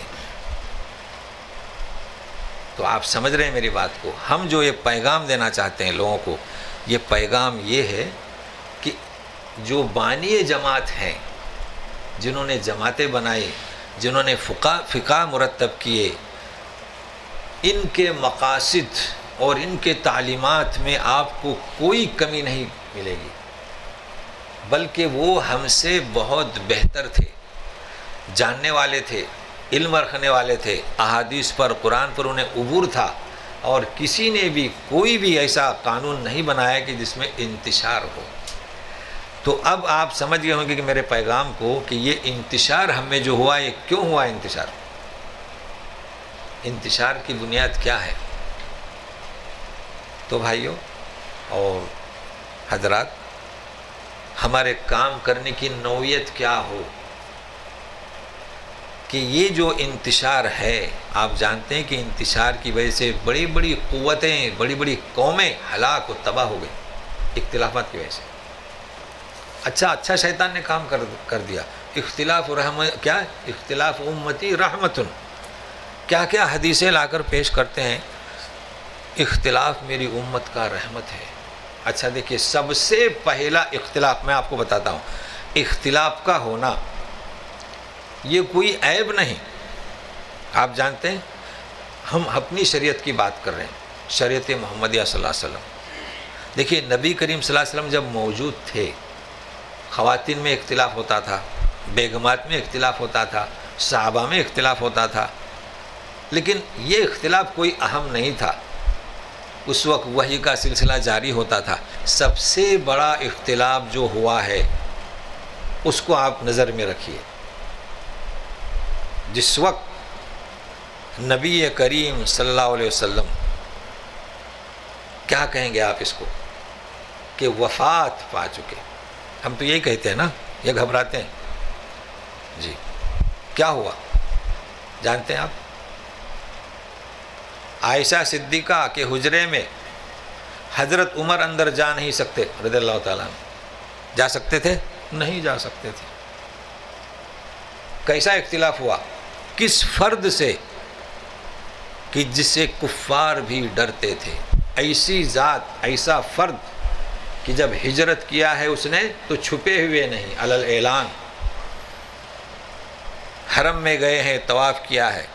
S5: تو آپ سمجھ رہے ہیں میری بات کو؟ ہم جو یہ پیغام دینا چاہتے ہیں لوگوں کو، یہ پیغام یہ ہے کہ جو بانی جماعت ہیں، جنہوں نے جماعتیں بنائی، جنہوں نے فقہ مرتب کیے، ان کے مقاصد اور ان کے تعلیمات میں آپ کو کوئی کمی نہیں ملے گی، بلکہ وہ ہم سے بہت بہتر تھے، جاننے والے تھے، علم رکھنے والے تھے، احادیث پر، قرآن پر انہیں عبور تھا، اور کسی نے بھی کوئی بھی ایسا قانون نہیں بنایا کہ جس میں انتشار ہو۔ تو اب آپ سمجھ گئے ہوں گے کہ میرے پیغام کو، کہ یہ انتشار ہم میں جو ہوا، یہ کیوں ہوا انتشار؟ انتشار کی بنیاد کیا ہے؟ تو بھائیوں اور حضرات، ہمارے کام کرنے کی نوعیت کیا ہو کہ یہ جو انتشار ہے، آپ جانتے ہیں کہ انتشار کی وجہ سے بڑی بڑی قوتیں، بڑی بڑی قومیں ہلاک و تباہ ہو گئی، اختلافات کی وجہ سے۔ اچھا شیطان نے کام کر دیا، اختلاف رحمت، کیا اختلاف امتی رحمتن، کیا کیا حدیثیں لا کر پیش کرتے ہیں، اختلاف میری امت کا رحمت ہے۔ اچھا دیکھیے، سب سے پہلا اختلاف میں آپ کو بتاتا ہوں، اختلاف کا ہونا یہ کوئی عیب نہیں۔ آپ جانتے ہیں ہم اپنی شریعت کی بات کر رہے ہیں، شریعت محمدیہ صلی اللہ علیہ وسلم۔ دیکھیے نبی کریم صلی اللہ علیہ وسلم جب موجود تھے، خواتین میں اختلاف ہوتا تھا، بیگمات میں اختلاف ہوتا تھا، صحابہ میں اختلاف ہوتا تھا، لیکن یہ اختلاف کوئی اہم نہیں تھا، اس وقت وحی کا سلسلہ جاری ہوتا تھا۔ سب سے بڑا اختلاف جو ہوا ہے اس کو آپ نظر میں رکھیے۔ جس وقت نبی کریم صلی اللہ علیہ وسلم کیا کہیں گے آپ اس کو کہ وفات پا چکے. ہم تو یہی کہتے ہیں نا, یہ گھبراتے ہیں. جی کیا ہوا جانتے ہیں آپ؟ عائشہ صدیقہ کے حجرے میں حضرت عمر اندر جا نہیں سکتے رضی اللہ تعالیٰ عنہ. جا سکتے تھے؟ نہیں جا سکتے تھے. کیسا اختلاف ہوا؟ کس فرد سے کہ جس سے کفار بھی ڈرتے تھے. ایسی ذات, ایسا فرد کہ جب ہجرت کیا ہے اس نے تو چھپے ہوئے نہیں, علی الاعلان حرم میں گئے ہیں, طواف کیا ہے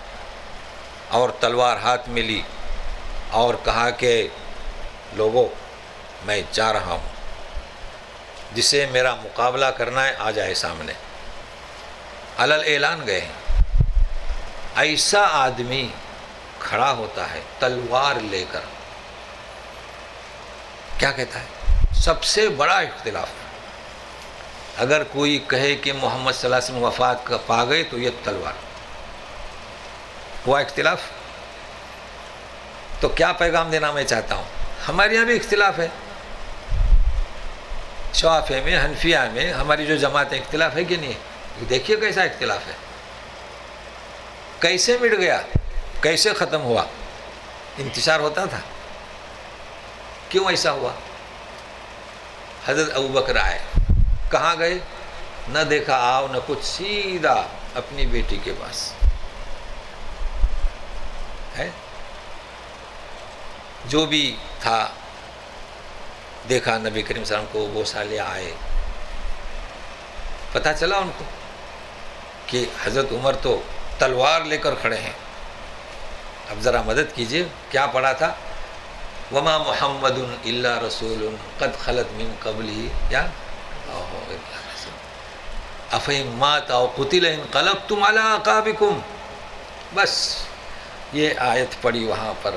S5: اور تلوار ہاتھ میں لی اور کہا کہ لوگوں میں جا رہا ہوں, جسے میرا مقابلہ کرنا ہے آ جائے سامنے. علی الاعلان گئے ہیں. ایسا آدمی کھڑا ہوتا ہے تلوار لے کر, کیا کہتا ہے؟ سب سے بڑا اختلاف. اگر کوئی کہے کہ محمد صلی اللہ علیہ وسلم وفات کا پا گئے تو یہ تلوار ہوا اختلاف. تو کیا پیغام دینا میں چاہتا ہوں, ہمارے یہاں بھی اختلاف ہے. شوافیہ میں, حنفیہ میں, ہماری جو جماعتیں اختلاف ہے کہ نہیں ہے. دیکھیے کیسا اختلاف ہے, کیسے مٹ گیا, کیسے ختم ہوا. انتشار ہوتا تھا. کیوں ایسا ہوا؟ حضرت ابوبکر آئے, کہاں گئے؟ نہ دیکھا آؤ نہ کچھ, سیدھا اپنی بیٹی کے پاس ہے. جو بھی تھا دیکھا نبی کریم صلی اللہ علیہ وسلم کو, بوسہ لے آئے. پتہ چلا ان کو کہ حضرت عمر تو تلوار لے کر کھڑے ہیں. اب ذرا مدد کیجئے, کیا پڑھا تھا؟ وما محمد الا رسول قد خلت من قبلی یا افہم مات او قتل انقلبتم علی اعقابکم. بس یہ آیت پڑھی وہاں پر,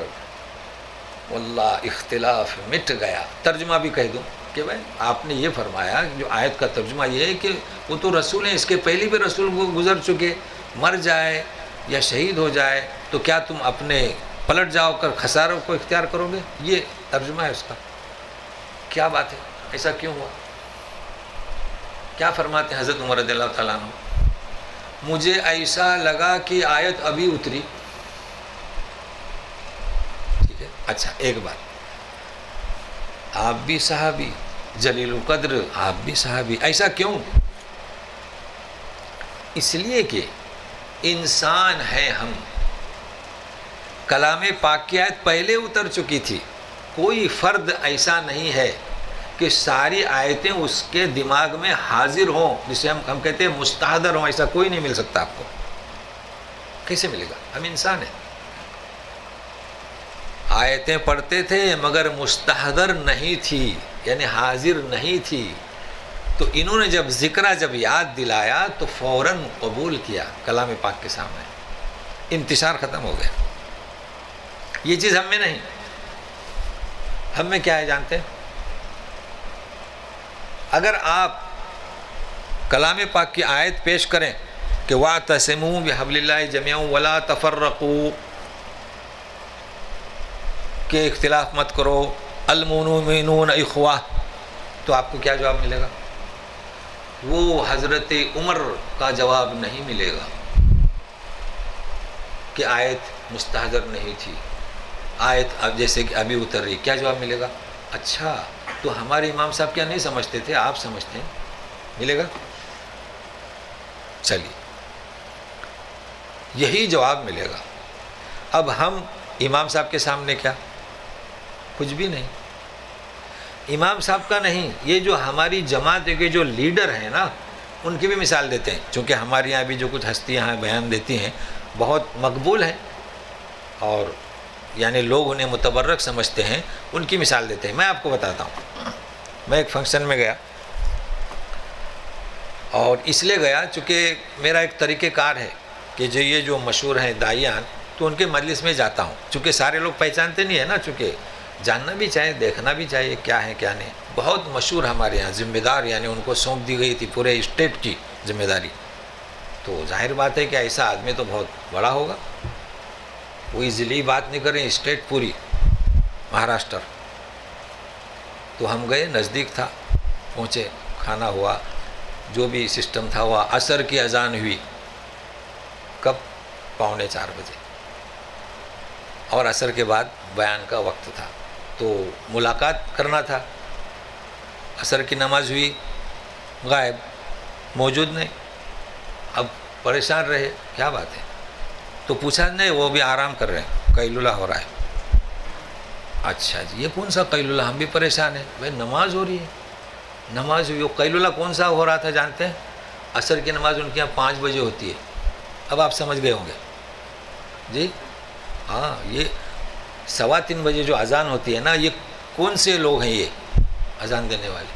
S5: واللہ اختلاف مٹ گیا. ترجمہ بھی کہہ دوں کہ بھائی آپ نے یہ فرمایا, جو آیت کا ترجمہ یہ ہے کہ وہ تو رسول ہیں, اس کے پہلے بھی رسول گزر چکے, مر جائے یا شہید ہو جائے تو کیا تم اپنے پلٹ جاؤ کر خساروں کو اختیار کرو گے؟ یہ ترجمہ ہے اس کا. کیا بات ہے, ایسا کیوں ہوا؟ کیا فرماتے ہیں حضرت عمر رضی اللہ تعالیٰ عنہ؟ مجھے ایسا لگا کہ آیت ابھی اتری. ٹھیک ہے, اچھا ایک بات, آپ بھی صحابی, جلیل القدر, آپ بھی صحابی. ایسا کیوں؟ اس لیے کہ انسان ہے ہم. کلام پاک کی آیت پہلے اتر چکی تھی. کوئی فرد ایسا نہیں ہے کہ ساری آیتیں اس کے دماغ میں حاضر ہوں, جسے ہم کہتے ہیں مستحضر ہوں. ایسا کوئی نہیں مل سکتا آپ کو. کیسے ملے گا؟ ہم انسان ہیں. آیتیں پڑھتے تھے مگر مستحضر نہیں تھی, یعنی حاضر نہیں تھی. تو انہوں نے جب ذکر, جب یاد دلایا تو فوراً قبول کیا کلام پاک کے سامنے. انتشار ختم ہو گیا. یہ چیز ہم میں نہیں. ہم میں کیا ہے جانتے ہیں؟ اگر آپ کلام پاک کی آیت پیش کریں کہ وَاعْتَصِمُوا بِحَبْلِ اللَّهِ جَمِيعًا وَلَا تَفَرَّقُوا, کہ اختلاف مت کرو, الْمُؤْمِنُونَ اِخْوَةٌ, تو آپ کو کیا جواب ملے گا؟ وہ حضرت عمر کا جواب نہیں ملے گا کہ آیت مستحضر نہیں تھی, آیت اب جیسے کہ ابھی اتر رہی. کیا جواب ملے گا؟ اچھا تو ہمارے امام صاحب کیا نہیں سمجھتے تھے, آپ سمجھتے ہیں, ملے گا. چلیے یہی جواب ملے گا. اب ہم امام صاحب کے سامنے کیا, کچھ بھی نہیں. امام صاحب کا نہیں, یہ جو ہماری جماعت کے جو لیڈر ہیں نا, ان کی بھی مثال دیتے ہیں. چونکہ ہمارے یہاں بھی جو کچھ ہستیاں ہیں بیان دیتی ہیں بہت مقبول ہیں اور یعنی لوگ انہیں متبرک سمجھتے ہیں, ان کی مثال دیتے ہیں. میں آپ کو بتاتا ہوں. میں ایک فنکشن میں گیا اور اس لیے گیا چونکہ میرا ایک طریقہ کار ہے کہ یہ جو مشہور ہیں داعیان, تو ان کے مجلس میں جاتا ہوں. چونکہ سارے لوگ پہچانتے نہیں ہیں نا, چونکہ جاننا بھی چاہیے, دیکھنا بھی چاہیے کیا ہے کیا نہیں. بہت مشہور ہمارے یہاں ذمہ دار, یعنی ان کو سونپ دی گئی تھی پورے اسٹیٹ کی ذمہ داری. تو ظاہر بات ہے کہ ایسا آدمی تو بہت بڑا ہوگا. وہ ایزیلی بات نہیں کر رہے ہیں، اسٹیٹ پوری مہاراشٹر. تو ہم گئے، نزدیک تھا، پہنچے، کھانا ہوا، جو بھی سسٹم تھا ہوا. عصر کی اذان ہوئی، کب؟ 3:45 بجے، اور عصر کے بعد بیان کا وقت تھا. تو ملاقات کرنا تھا. عصر کی نماز ہوئی، غائب، موجود نہیں. اب پریشان رہے، کیا بات ہے؟ تو پوچھا، نہیں وہ بھی آرام کر رہے ہیں، قیلولہ ہو رہا ہے. اچھا جی، یہ کون سا قیلولہ؟ ہم بھی پریشان ہیں. بھائی نماز ہو رہی ہے، نماز ہوئی. وہ قیلولہ کون سا ہو رہا تھا جانتے ہیں؟ عصر کی نماز ان کے یہاں 5 بجے ہوتی ہے. اب آپ سمجھ گئے ہوں گے جی. ہاں، یہ 3:15 بجے جو اذان ہوتی ہے نا، یہ کون سے لوگ ہیں یہ اذان دینے والے؟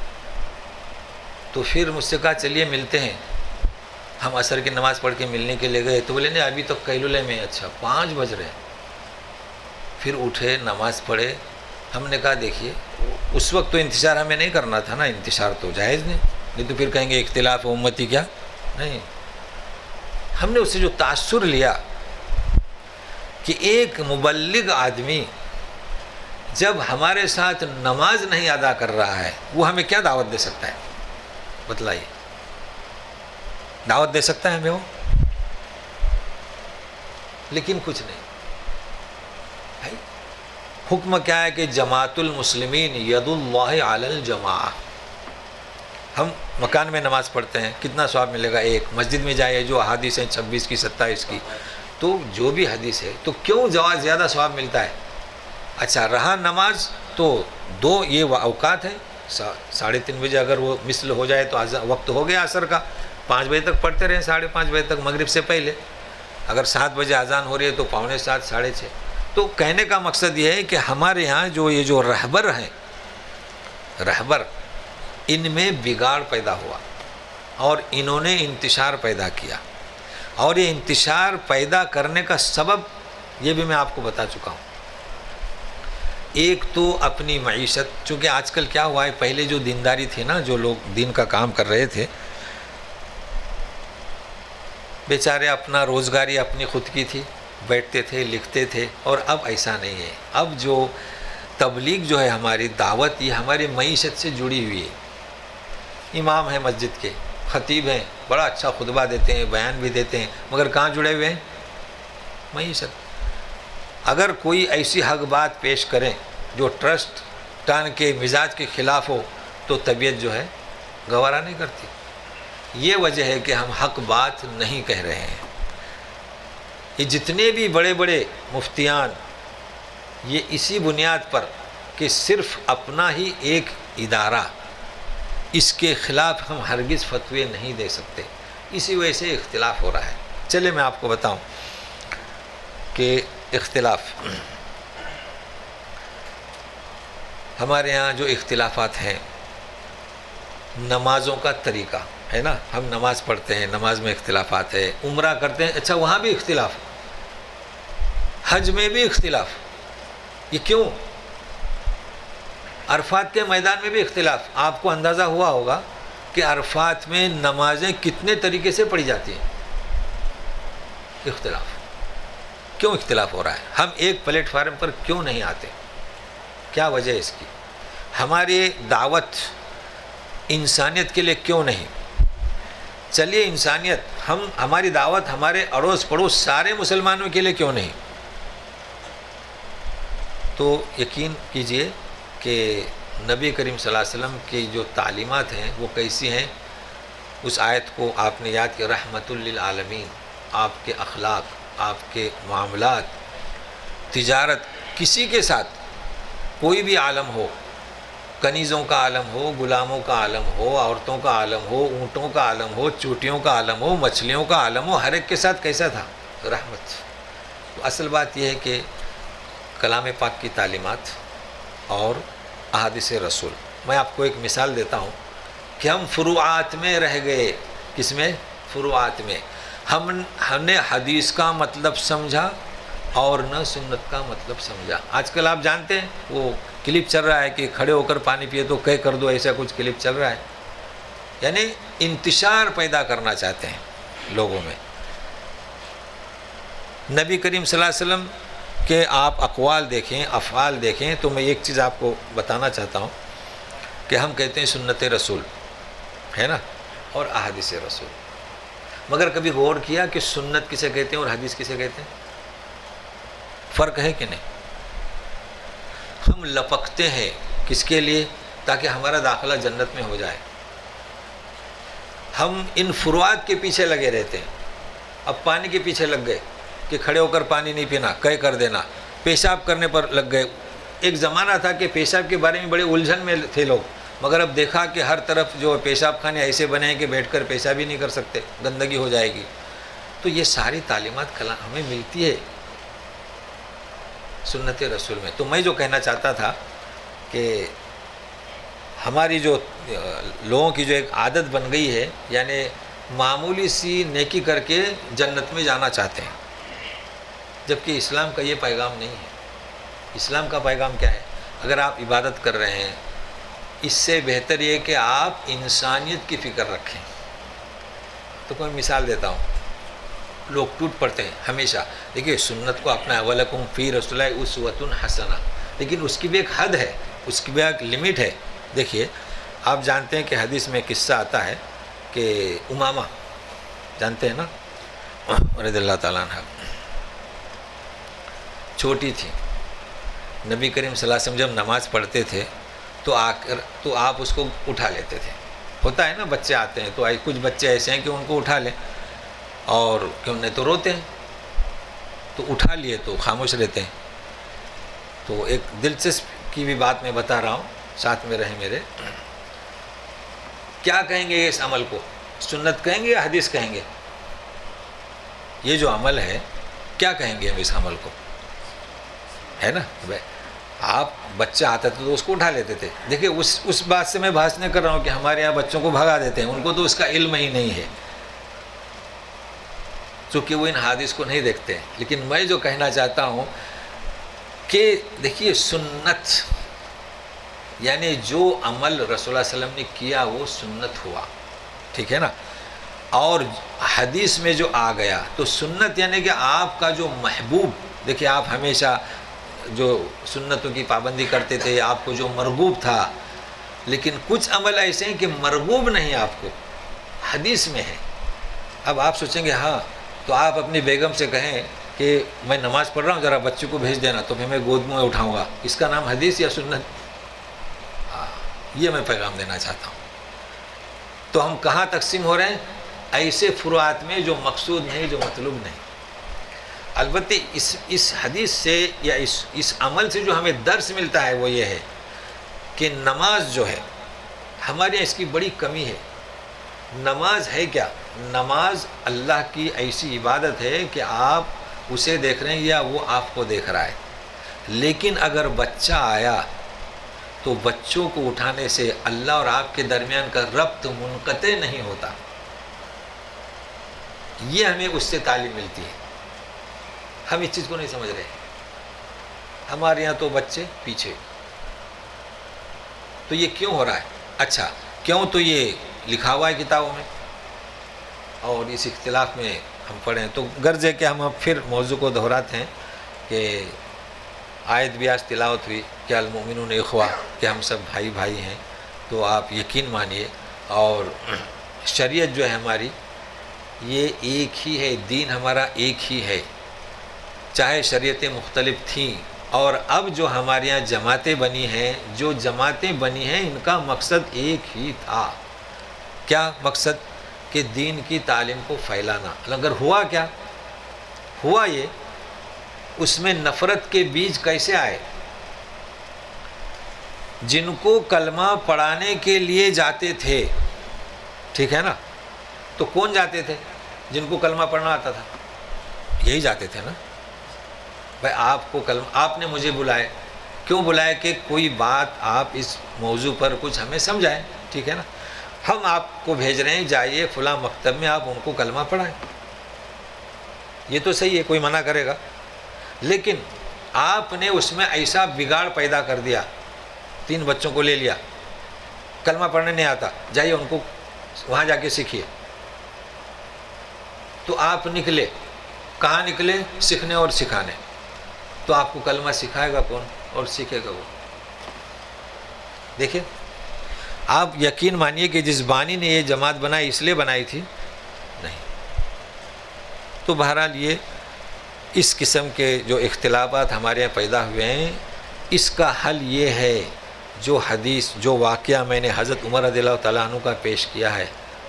S5: تو پھر مجھ سے کہا چلیے ملتے ہیں. ہم عصر کی نماز پڑھ کے ملنے کے لیے گئے تو بولے نہیں ابھی تو قیلولے میں. اچھا 5 بج رہے. پھر اٹھے، نماز پڑھے. ہم نے کہا دیکھیے اس وقت تو انتشار ہمیں نہیں کرنا تھا نا، انتشار تو جائز نہیں تو پھر کہیں گے اختلاف امتی کیا نہیں. ہم نے اس سے جو تاثر لیا کہ ایک مبلغ آدمی جب ہمارے ساتھ نماز نہیں ادا کر رہا ہے، وہ ہمیں کیا دعوت دے سکتا ہے؟ بتلائیے، دعوت دے سکتا ہے ہمیں وہ؟ لیکن کچھ نہیں. بھائی حکم کیا ہے کہ جماعت المسلمین ید اللہ علی الجماعہ. ہم مکان میں نماز پڑھتے ہیں، کتنا ثواب ملے گا؟ 1. مسجد میں جائے جو احادیث ہیں 26 کی 27 کی، تو جو بھی حدیث ہے تو کیوں زیادہ ثواب ملتا ہے؟ اچھا رہا نماز تو 2 یہ اوقات ہے. 3:30 بجے اگر وہ مثل ہو جائے تو وقت ہو گیا عصر کا، 5 بجے تک پڑھتے رہیں، 5:30 بجے تک مغرب سے پہلے. اگر 7 بجے اذان ہو رہی ہے تو 6:45 6:30. تو کہنے کا مقصد یہ ہے کہ ہمارے یہاں یہ جو رہبر ہیں، رہبر، ان میں بگاڑ پیدا ہوا اور انہوں نے انتشار پیدا کیا. اور یہ انتشار پیدا کرنے کا سبب یہ بھی میں آپ کو بتا چکا ہوں. ایک تو اپنی معیشت، چونکہ آج کل کیا ہوا ہے، پہلے جو دینداری تھی نا، جو لوگ دین کا کام کر رہے تھے بیچارے اپنا روزگاری اپنی خود کی تھی، بیٹھتے تھے، لکھتے تھے. اور اب ایسا نہیں ہے. اب جو تبلیغ جو ہے، ہماری دعوت، یہ ہماری معیشت سے جڑی ہوئی ہے. امام ہیں مسجد کے، خطیب ہیں، بڑا اچھا خطبہ دیتے ہیں، بیان بھی دیتے ہیں، مگر کہاں جڑے ہوئے ہیں؟ معیشت. اگر کوئی ایسی حق بات پیش کریں جو ٹرسٹ ٹان کے مزاج کے خلاف ہو تو طبیعت جو ہے گوارا نہیں کرتی. یہ وجہ ہے کہ ہم حق بات نہیں کہہ رہے ہیں. یہ جتنے بھی بڑے بڑے مفتیان، یہ اسی بنیاد پر کہ صرف اپنا ہی ایک ادارہ، اس کے خلاف ہم ہرگز فتوے نہیں دے سکتے. اسی وجہ سے اختلاف ہو رہا ہے. چلے میں آپ کو بتاؤں کہ اختلاف، ہمارے یہاں جو اختلافات ہیں، نمازوں کا طریقہ ہے نا، ہم نماز پڑھتے ہیں، نماز میں اختلافات ہے. عمرہ کرتے ہیں، اچھا وہاں بھی اختلاف. حج میں بھی اختلاف. یہ کیوں؟ عرفات کے میدان میں بھی اختلاف. آپ کو اندازہ ہوا ہوگا کہ عرفات میں نمازیں کتنے طریقے سے پڑھی جاتی ہیں. اختلاف. کیوں اختلاف ہو رہا ہے؟ ہم ایک پلیٹ فارم پر کیوں نہیں آتے؟ کیا وجہ ہے اس کی؟ ہماری دعوت انسانیت کے لیے کیوں نہیں؟ چلیے انسانیت، ہماری دعوت ہمارے اڑوس پڑوس سارے مسلمانوں کے لیے کیوں نہیں؟ تو یقین کیجئے کہ نبی کریم صلی اللہ علیہ وسلم کی جو تعلیمات ہیں وہ کیسی ہیں. اس آیت کو آپ نے یاد کیا، رحمت للعالمین. آپ کے اخلاق، آپ کے معاملات، تجارت، کسی کے ساتھ کوئی بھی عالم ہو، کنیزوں کا عالم ہو، غلاموں کا عالم ہو، عورتوں کا عالم ہو، اونٹوں کا عالم ہو، چوٹیوں کا عالم ہو، مچھلیوں کا عالم ہو، ہر ایک کے ساتھ کیسا تھا؟ رحمت. تو اصل بات یہ ہے کہ کلام پاک کی تعلیمات اور احادیث رسول. میں آپ کو ایک مثال دیتا ہوں کہ ہم فروعات میں رہ گئے. کس میں؟ فروعات میں. ہم نے حدیث کا مطلب سمجھا اور نہ سنت کا مطلب سمجھا. آج کل آپ جانتے ہیں وہ کلپ چل رہا ہے کہ کھڑے ہو کر پانی پیے تو کہہ کر دو، ایسا کچھ کلپ چل رہا ہے. یعنی انتشار پیدا کرنا چاہتے ہیں لوگوں میں. نبی کریم صلی اللہ علیہ وسلم کہ آپ اقوال دیکھیں، افعال دیکھیں، تو میں ایک چیز آپ کو بتانا چاہتا ہوں کہ ہم کہتے ہیں سنت رسول ہے نا اور احادیث رسول، مگر کبھی غور کیا کہ سنت کسے کہتے ہیں اور حدیث کسے کہتے ہیں؟ فرق ہے کہ نہیں؟ ہم لپکتے ہیں کس کے لیے؟ تاکہ ہمارا داخلہ جنت میں ہو جائے. ہم ان فروعات کے پیچھے لگے رہتے ہیں. اب پانی کے پیچھے لگ گئے کہ کھڑے ہو کر پانی نہیں پینا، قے کر دینا. پیشاب کرنے پر لگ گئے. ایک زمانہ تھا کہ پیشاب کے بارے میں بڑے الجھن میں تھے لوگ، مگر اب دیکھا کہ ہر طرف جو پیشاب خانے ایسے بنے ہیں کہ بیٹھ کر پیشاب ہی نہیں کر سکتے، گندگی ہو جائے گی. تو یہ ساری تعلیمات ہمیں ملتی ہے سنت رسول میں. تو میں جو کہنا چاہتا تھا کہ ہماری جو لوگوں کی جو ایک عادت بن گئی ہے، یعنی معمولی سی نیکی کر کے جنت میں جانا چاہتے ہیں، جبکہ اسلام کا یہ پیغام نہیں ہے. اسلام کا پیغام کیا ہے؟ اگر آپ عبادت کر رہے ہیں، اس سے بہتر یہ کہ آپ انسانیت کی فکر رکھیں. تو کوئی مثال دیتا ہوں. لوگ ٹوٹ پڑتے ہیں ہمیشہ. دیکھیے سنت کو اپنا وَلَكُمْ فِي رَسُولِ اللہِ أُسْوَةٌ حَسَنَةٌ، لیکن اس کی بھی ایک حد ہے، اس کی بھی ایک لمٹ ہے. دیکھیے آپ جانتے ہیں کہ حدیث میں قصہ آتا ہے کہ امامہ جانتے ہیں نا رضی اللہ تعالیٰ عنہ، چھوٹی تھی. نبی کریم صلی اللہ علیہ وسلم جب نماز پڑھتے تھے تو آپ اس کو اٹھا لیتے تھے. ہوتا ہے نا بچے آتے ہیں تو کچھ بچے ایسے ہیں کہ ان کو اٹھا لیں اور کہ انہیں تو روتے ہیں، تو اٹھا لیے تو خاموش رہتے ہیں. تو ایک دلچسپ کی بھی بات میں بتا رہا ہوں، ساتھ میں رہیں میرے. کیا کہیں گے اس عمل کو؟ سنت کہیں گے یا حدیث کہیں گے؟ یہ جو عمل ہے کیا کہیں گے ہم اس عمل کو؟ ہے نا، آپ بچہ آتا تھا تو اس کو اٹھا لیتے تھے. دیکھیے اس بات سے میں بحث نہیں کر رہا ہوں کہ ہمارے یہاں بچوں کو بھگا دیتے ہیں، ان کو تو اس کا علم ہی نہیں ہے چونکہ وہ ان حدیث کو نہیں دیکھتے ہیں. لیکن میں جو کہنا چاہتا ہوں کہ دیکھیے سنت یعنی جو عمل رسول اللہ صلی اللہ علیہ وسلم نے کیا وہ سنت ہوا، ٹھیک ہے نا. اور حدیث میں جو آ گیا تو سنت یعنی کہ آپ کا جو محبوب. دیکھیے آپ ہمیشہ جو سنتوں کی پابندی کرتے تھے، آپ کو جو مرغوب تھا، لیکن کچھ عمل ایسے ہیں کہ مرغوب نہیں آپ کو، حدیث میں ہے. اب آپ سوچیں گے ہاں تو آپ اپنی بیگم سے کہیں کہ میں نماز پڑھ رہا ہوں ذرا بچے کو بھیج دینا، تو پھر میں گود میں اٹھاؤں گا. اس کا نام حدیث یا سنت؟ یہ میں پیغام دینا چاہتا ہوں. تو ہم کہاں تقسیم ہو رہے ہیں؟ ایسے فروعات میں جو مقصود نہیں، جو مطلوب نہیں. البتہ اس حدیث سے یا اس عمل سے جو ہمیں درس ملتا ہے وہ یہ ہے کہ نماز جو ہے ہمارے یہاں اس کی بڑی کمی ہے. نماز ہے کیا؟ نماز اللہ کی ایسی عبادت ہے کہ آپ اسے دیکھ رہے ہیں یا وہ آپ کو دیکھ رہا ہے. لیکن اگر بچہ آیا تو بچوں کو اٹھانے سے اللہ اور آپ کے درمیان کا ربط منقطع نہیں ہوتا. یہ ہمیں اس سے تعلیم ملتی ہے. ہم اس چیز کو نہیں سمجھ رہے. ہمارے یہاں تو بچے پیچھے. تو یہ کیوں ہو رہا ہے؟ اچھا کیوں؟ تو یہ لکھا ہوا ہے کتابوں میں اور اس اختلاف میں ہم پڑھیں تو غرض ہے کہ ہم اب پھر موضوع کو دہراتے ہیں کہ آیت بھی آج تلاوت ہوئی کہ المؤمنون اخوہ، کہ ہم سب بھائی بھائی ہیں. تو آپ یقین مانیے اور شریعت جو ہے ہماری یہ ایک ہی ہے، دین ہمارا ایک ہی ہے. چاہے شریعتیں مختلف تھیں اور اب جو ہمارے یہاں جماعتیں بنی ہیں، جو جماعتیں بنی ہیں ان کا مقصد ایک ہی تھا. کیا مقصد؟ کہ دین کی تعلیم کو پھیلانا. اگر ہوا کیا؟ ہوا یہ اس میں نفرت کے بیج کیسے آئے؟ جن کو کلمہ پڑھانے کے لیے جاتے تھے، ٹھیک ہے نا، تو کون جاتے تھے؟ جن کو کلمہ پڑھنا آتا تھا یہی جاتے تھے نا. بھائی آپ کو کلمہ، آپ نے مجھے بلائے، کیوں بلائے؟ کہ کوئی بات آپ اس موضوع پر کچھ ہمیں سمجھائیں، ٹھیک ہے نا. ہم آپ کو بھیج رہے ہیں جائیے فلاں مکتب میں آپ ان کو کلمہ پڑھائیں. یہ تو صحیح ہے، کوئی منع کرے گا. لیکن آپ نے اس میں ایسا بگاڑ پیدا کر دیا، 3 بچوں کو لے لیا، کلمہ پڑھنے نہیں آتا، جائیے ان کو وہاں جا کے سیکھیے. تو آپ نکلے، کہاں نکلے؟ سیکھنے اور سکھانے. تو تو آپ کو کلمہ سکھائے گا کون اور سیکھے گا وہ؟ دیکھیں آپ یقین مانیے کہ جس بانی نے یہ جماعت بنائی اس لیے بنائی تھی نہیں. تو بہرحال یہ اس قسم کے جو اختلافات ہمارے یہاں پیدا ہوئے ہیں، اس کا حل یہ ہے جو حدیث جو واقعہ میں نے حضرت عمر رضی اللہ تعالیٰ عنہ کا پیش کیا ہے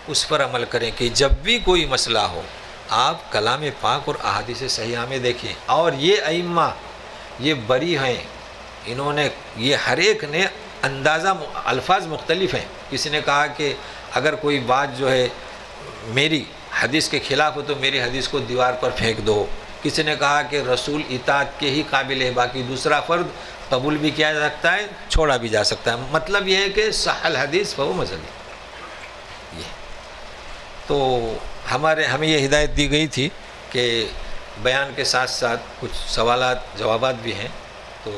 S5: اس پر عمل کریں کہ جب بھی کوئی مسئلہ ہو آپ کلام پاک اور احادیث صحیحہ میں دیکھیں. اور یہ ائمہ یہ بری ہیں، انہوں نے یہ ہر ایک نے اندازہ الفاظ مختلف ہیں. کسی نے کہا کہ اگر کوئی بات جو ہے میری حدیث کے خلاف ہو تو میری حدیث کو دیوار پر پھینک دو. کسی نے کہا کہ رسول اطاعت کے ہی قابل ہے، باقی دوسرا فرد قبول بھی کیا جا سکتا ہے چھوڑا بھی جا سکتا ہے. مطلب یہ ہے کہ صح الحدیث فہو مذہبی. یہ تو ہمیں یہ ہدایت دی گئی تھی کہ بیان کے ساتھ ساتھ کچھ سوالات جوابات بھی ہیں، تو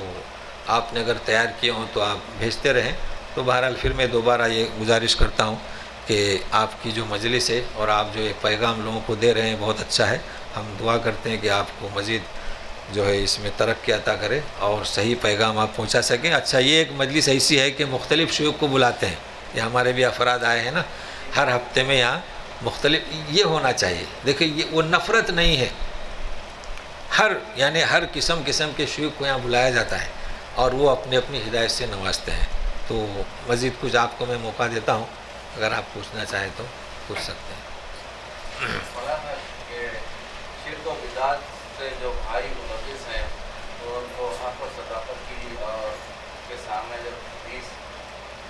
S5: آپ نے اگر تیار کیے ہوں تو آپ بھیجتے رہیں. تو بہرحال پھر میں دوبارہ یہ گزارش کرتا ہوں کہ آپ کی جو مجلس ہے اور آپ جو یہ پیغام لوگوں کو دے رہے ہیں بہت اچھا ہے. ہم دعا کرتے ہیں کہ آپ کو مزید جو ہے اس میں ترقی عطا کرے اور صحیح پیغام آپ پہنچا سکیں. اچھا یہ ایک مجلس ایسی ہے کہ مختلف شیوخ کو بلاتے ہیں. یہ ہمارے بھی افراد آئے ہیں نا ہر ہفتے میں یہاں مختلف، یہ ہونا چاہیے. دیکھیں یہ وہ نفرت نہیں ہے، ہر قسم کے شیوخ کو یہاں بلایا جاتا ہے اور وہ اپنی اپنی ہدایت سے نوازتے ہیں. تو مزید کچھ آپ کو میں موقع دیتا ہوں، اگر آپ پوچھنا چاہیں تو پوچھ سکتے ہیں.
S6: شرک و بدعت سے جو بھائی ملوث ہیں تو ان کو حق و صداقت کی کے سامنے جب 20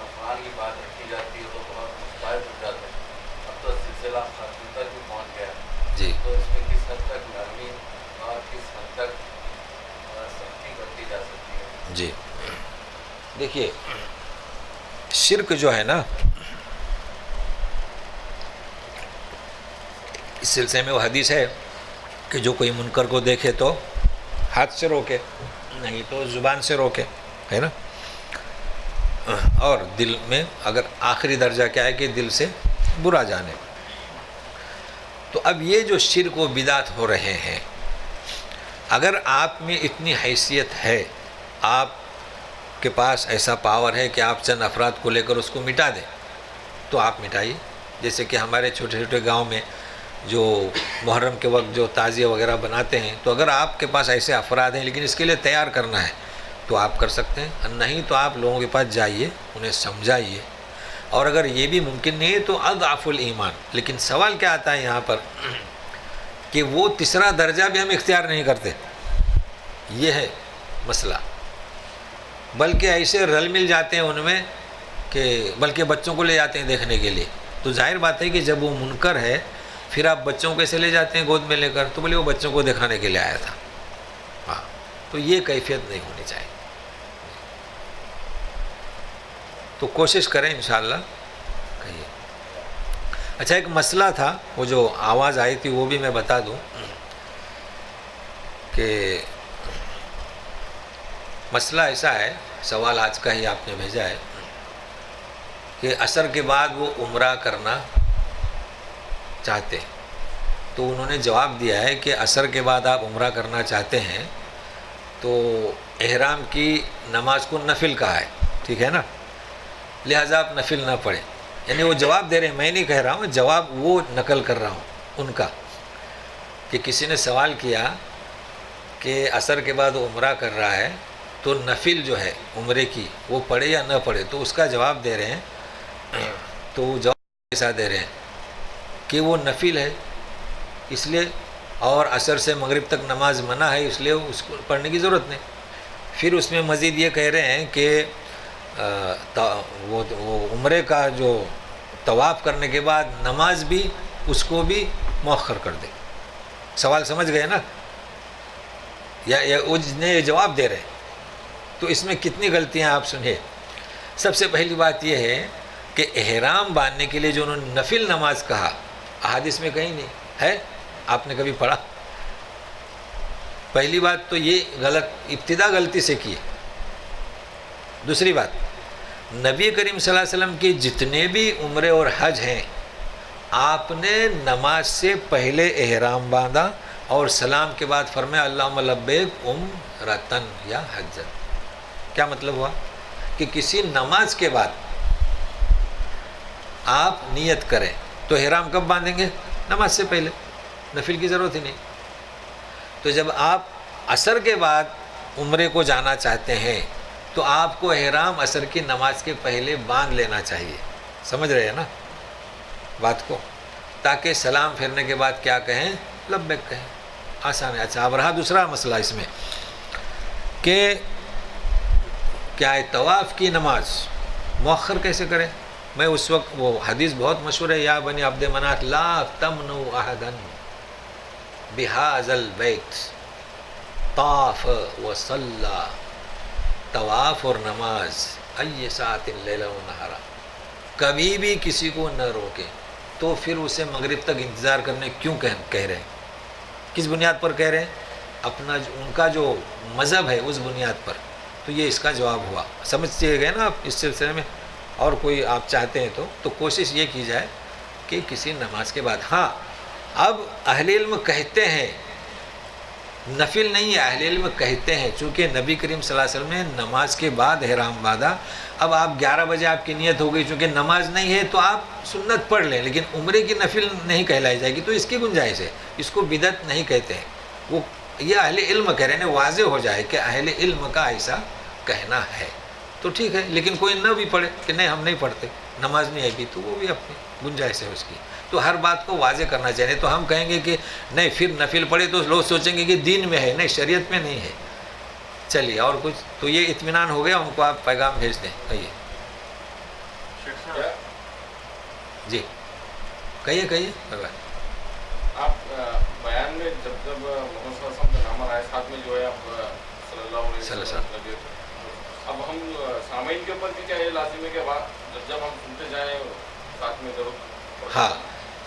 S6: افعال کی بات رکھی جاتی ہے تو بہت متباعد ہو جاتے ہیں. اب تو سلسلہ ختم تک بھی پہنچ گیا
S5: جی
S6: تو اس میں کس حد تک نرمی اور کس حد تک سختی کرتی جا سکتی ہے؟
S5: جی دیکھیے شرک جو ہے نا، اس سلسلے میں وہ حدیث ہے کہ جو کوئی منکر کو دیکھے تو ہاتھ سے روکے، نہیں تو زبان سے روکے، ہے نا. اور دل میں اگر آخری درجہ کیا ہے کہ دل سے برا جانے. تو اب یہ جو شرک و بدعت ہو رہے ہیں، اگر آپ میں اتنی حیثیت ہے، آپ کے پاس ایسا پاور ہے کہ آپ چند افراد کو لے کر اس کو مٹا دیں تو آپ مٹائیے. جیسے کہ ہمارے چھوٹے چھوٹے گاؤں میں جو محرم کے وقت جو تعزیہ وغیرہ بناتے ہیں، تو اگر آپ کے پاس ایسے افراد ہیں لیکن اس کے لیے تیار کرنا ہے تو آپ کر سکتے ہیں. نہیں تو آپ لوگوں کے پاس جائیے، انہیں سمجھائیے. اور اگر یہ بھی ممکن نہیں ہے تو اضعف الایمان. لیکن سوال کیا آتا ہے یہاں پر کہ وہ تیسرا درجہ بھی ہم اختیار نہیں کرتے، یہ ہے مسئلہ. بلکہ ایسے رل مل جاتے ہیں ان میں کہ بلکہ بچوں کو لے جاتے ہیں دیکھنے کے لیے. تو ظاہر بات ہے کہ جب وہ منکر ہے پھر آپ بچوں کو کیسے لے جاتے ہیں گود میں لے کر؟ تو بولے وہ بچوں کو دکھانے کے لیے آیا تھا. ہاں تو یہ کیفیت نہیں ہونی چاہیے. تو کوشش کریں انشاءاللہ کہیے. اچھا ایک مسئلہ تھا، وہ جو آواز آئی تھی وہ بھی میں بتا دوں کہ مسئلہ ایسا ہے، سوال آج کا ہی آپ نے بھیجا ہے کہ عصر کے بعد وہ عمرہ کرنا چاہتے ہیں. تو انہوں نے جواب دیا ہے کہ عصر کے بعد آپ عمرہ کرنا چاہتے ہیں تو احرام کی نماز کو نفل کہا ہے، ٹھیک ہے نا، لہٰذا آپ نفل نہ پڑھیں. یعنی وہ جواب دے رہے ہیں، میں نہیں کہہ رہا ہوں، جواب وہ نقل کر رہا ہوں ان کا، کہ کسی نے سوال کیا کہ عصر کے بعد وہ عمرہ کر رہا ہے تو نفل جو ہے عمرے کی وہ پڑھے یا نہ پڑھے. تو اس کا جواب دے رہے ہیں، تو وہ جواب ایسا دے رہے ہیں کہ وہ نفل ہے اس لیے، اور عصر سے مغرب تک نماز منع ہے اس لیے اس کو پڑھنے کی ضرورت نہیں. پھر اس میں مزید یہ کہہ رہے ہیں کہ وہ عمرے کا جو طواف کرنے کے بعد نماز بھی اس کو بھی مؤخر کر دے. سوال سمجھ گئے نا، یا وہ یہ جواب دے رہے ہیں. تو اس میں کتنی غلطیاں آپ سنیے. سب سے پہلی بات یہ ہے کہ احرام باندھنے کے لیے جو انہوں نے نفل نماز کہا احادیث میں کہیں نہیں ہے، آپ نے کبھی پڑھا؟ پہلی بات تو یہ ابتدا غلطی سے کی. دوسری بات، نبی کریم صلی اللہ علیہ وسلم کے جتنے بھی عمرے اور حج ہیں آپ نے نماز سے پہلے احرام باندھا اور سلام کے بعد فرمایا اللہم لبیک عمرتن یا حجن. کیا مطلب ہوا کہ کسی نماز کے بعد آپ نیت کریں تو احرام کب باندھیں گے؟ نماز سے پہلے، نفل کی ضرورت ہی نہیں. تو جب آپ عصر کے بعد عمرے کو جانا چاہتے ہیں تو آپ کو احرام عصر کی نماز کے پہلے باندھ لینا چاہیے. سمجھ رہے ہیں نا بات کو؟ تاکہ سلام پھرنے کے بعد کیا کہیں؟ لبیک کہیں. آسان ہے. اچھا، اب رہا دوسرا مسئلہ اس میں کہ کیا ہے طواف کی نماز مؤخر کیسے کریں؟ میں اس وقت وہ حدیث بہت مشہور ہے، یا بنی عبد مناف لا تمنوا احدا بہذا البیت طاف وصلی. طواف اور نماز ای ساعت لیلا و نہارا، کبھی بھی کسی کو نہ روکیں. تو پھر اسے مغرب تک انتظار کرنے کیوں کہہ رہے ہیں؟ کس بنیاد پر کہہ رہے ہیں؟ اپنا ان کا جو مذہب ہے اس بنیاد پر. تو یہ اس کا جواب ہوا. سمجھتے گئے نا آپ اس سلسلے میں؟ اور کوئی آپ چاہتے ہیں تو کوشش یہ کی جائے کہ کسی نماز کے بعد. ہاں، اب اہل علم کہتے ہیں، نفل نہیں ہے، اہل علم کہتے ہیں چونکہ نبی کریم صلی اللہ علیہ وسلم نے نماز کے بعد احرام باندھا. اب آپ 11 بجے آپ کی نیت ہو گئی، چونکہ نماز نہیں ہے تو آپ سنت پڑھ لیں، لیکن عمرے کی نفل نہیں کہلائی جائے گی. تو اس کی گنجائش ہے، اس کو بدعت نہیں کہتے ہیں. وہ یہ اہل علم کہہ رہے ہیں، واضح ہو جائے کہ اہل علم کا ایسا کہنا ہے تو ٹھیک ہے. لیکن کوئی نہ بھی پڑھے کہ نہیں ہم نہیں پڑھتے، نماز نہیں آئی بھی، تو وہ بھی اپنی گنجائش ہے اس کی. تو ہر بات کو واضح کرنا چاہیے. تو ہم کہیں گے کہ نہیں پھر نفل پڑھے تو لوگ سوچیں گے کہ دین میں ہے، نہیں شریعت میں نہیں ہے. چلیے اور کچھ. تو یہ اطمینان ہو گیا، ان کو آپ پیغام بھیج دیں. کہیے جی، کہیے.
S6: آپ بیان میں جب محمد صلی اللہ علیہ وسلم کا نام آیا، ساتھ میں جو ہے آپ صلی اللہ علیہ وسلم. اب ہم سامعین کے اوپر بھی کیا یہ لازم ہے کہ جب ہم سنتے جائیں ساتھ میں ضرور؟
S5: ہاں،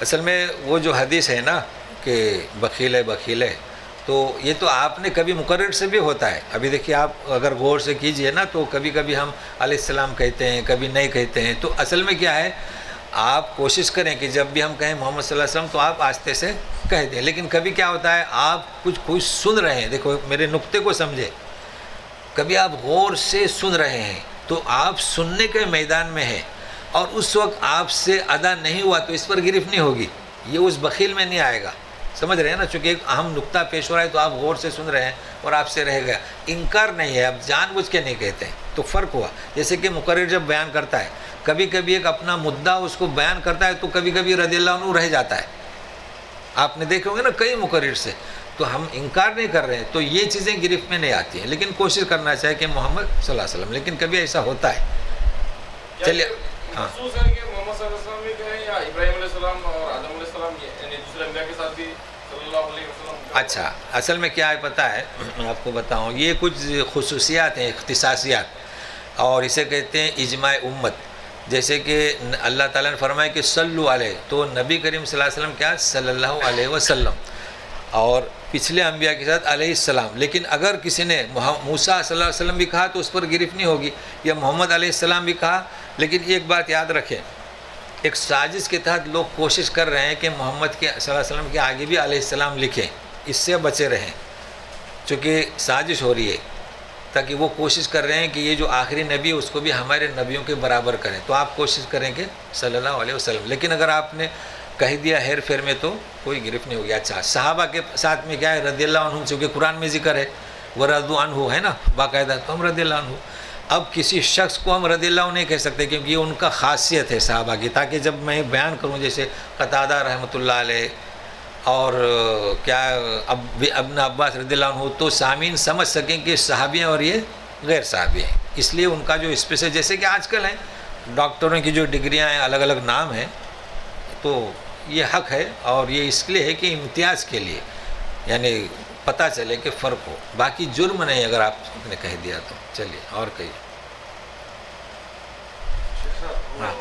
S5: اصل میں وہ جو حدیث ہے نا کہ بخیل ہے، تو یہ تو آپ نے کبھی مقرر سے بھی ہوتا ہے. ابھی دیکھیے آپ اگر غور سے کیجئے نا تو کبھی کبھی ہم علیہ السلام کہتے ہیں، کبھی نہیں کہتے ہیں. تو اصل میں کیا ہے، آپ کوشش کریں کہ جب بھی ہم کہیں محمد صلی اللہ علیہ وسلم تو آپ آہستہ سے کہہ دیں. لیکن کبھی کیا ہوتا ہے، آپ کچھ سن رہے ہیں، دیکھو میرے نقطے کو سمجھے، کبھی آپ غور سے سن رہے ہیں تو آپ سننے کے میدان میں ہیں اور اس وقت آپ سے ادا نہیں ہوا تو اس پر گرفت نہیں ہوگی. یہ اس بخیل میں نہیں آئے گا. سمجھ رہے ہیں نا؟ چونکہ ایک اہم نقطہ پیش ہو رہا ہے تو آپ غور سے سن رہے ہیں اور آپ سے رہ گیا. انکار نہیں ہے، اب جان بوجھ کے نہیں کہتے ہیں. تو فرق ہوا. جیسے کہ مقرر جب بیان کرتا ہے، کبھی کبھی ایک اپنا مدعا اس کو بیان کرتا ہے تو کبھی کبھی رضی اللہ عنہ رہ جاتا ہے. آپ نے دیکھے ہوں گے نا کئی مقرر سے. تو ہم انکار نہیں کر رہے ہیں، تو یہ چیزیں گرفت میں نہیں آتی ہیں. لیکن کوشش کرنا چاہیے کہ محمد صلی اللہ علیہ وسلم، لیکن کبھی ایسا ہوتا ہے. چلیے ہاں،
S6: محسوس ہے کہ محمد صلی اللہ علیہ وسلم بھی کہیں یا ابراہیم علیہ السلام اور آدم علیہ السلام یعنی دوسرے انبیاء کے ساتھ بھی صلی اللہ علیہ وسلم.
S5: اچھا، اصل میں کیا ہے پتہ ہے، میں آپ کو بتاؤں، یہ کچھ خصوصیات ہیں، اختصاصیات، اور اسے کہتے ہیں اجماع امت. جیسے کہ اللہ تعالیٰ نے فرمایا کہ صلو علیہ، تو نبی کریم صلی اللہ علیہ وسلم کیا صلی اللہ علیہ وسلم، اور پچھلے انبیاء کے ساتھ علیہ السلام. لیکن اگر کسی نے موسیٰ صلی اللہ علیہ وسلم بھی کہا تو اس پر گرفت نہیں ہوگی، یا محمد علیہ السلام بھی کہا. لیکن ایک بات یاد رکھیں، ایک سازش کے تحت لوگ کوشش کر رہے ہیں کہ محمد کے صلی اللہ علیہ وسلم کے آگے بھی علیہ السلام لکھیں. اس سے بچے رہیں، چونکہ سازش ہو رہی ہے، تاکہ وہ کوشش کر رہے ہیں کہ یہ جو آخری نبی ہے اس کو بھی ہمارے نبیوں کے برابر کریں. تو آپ کوشش کریں کہ صلی اللہ علیہ وسلم. لیکن اگر آپ نے کہہ دیا ہیر پھیر میں تو کوئی گرفت نہیں ہوگی. اچھا، صحابہ کے ساتھ میں کیا ہے، رضی اللہ عنہ، چونکہ قرآن میں ذکر ہے ورضوا عنہ ہے نا باقاعدہ، تو ہم رضی اللہ عنہ. اب کسی شخص کو ہم رضی اللہ عنہ نہیں کہہ سکتے کیونکہ یہ ان کا خاصیت ہے صحابہ کی. تاکہ جب میں بیان کروں جیسے قتادہ رحمۃ اللہ علیہ اور کیا ابن عباس رضی اللہ عنہ، تو سامعین سمجھ سکیں کہ صحابی ہیں اور یہ غیر صحابی ہیں. اس لیے ان کا جو اسپیشل، جیسے کہ آج کل ہیں ڈاکٹروں کی جو ڈگریاں ہیں، الگ الگ نام ہیں، تو یہ حق ہے اور یہ اس لیے ہے کہ امتیاز کے لیے، یعنی پتہ چلے کہ فرق ہو. باقی جرم نہیں اگر آپ نے کہہ دیا تو. چلیے اور کہیے. ہاں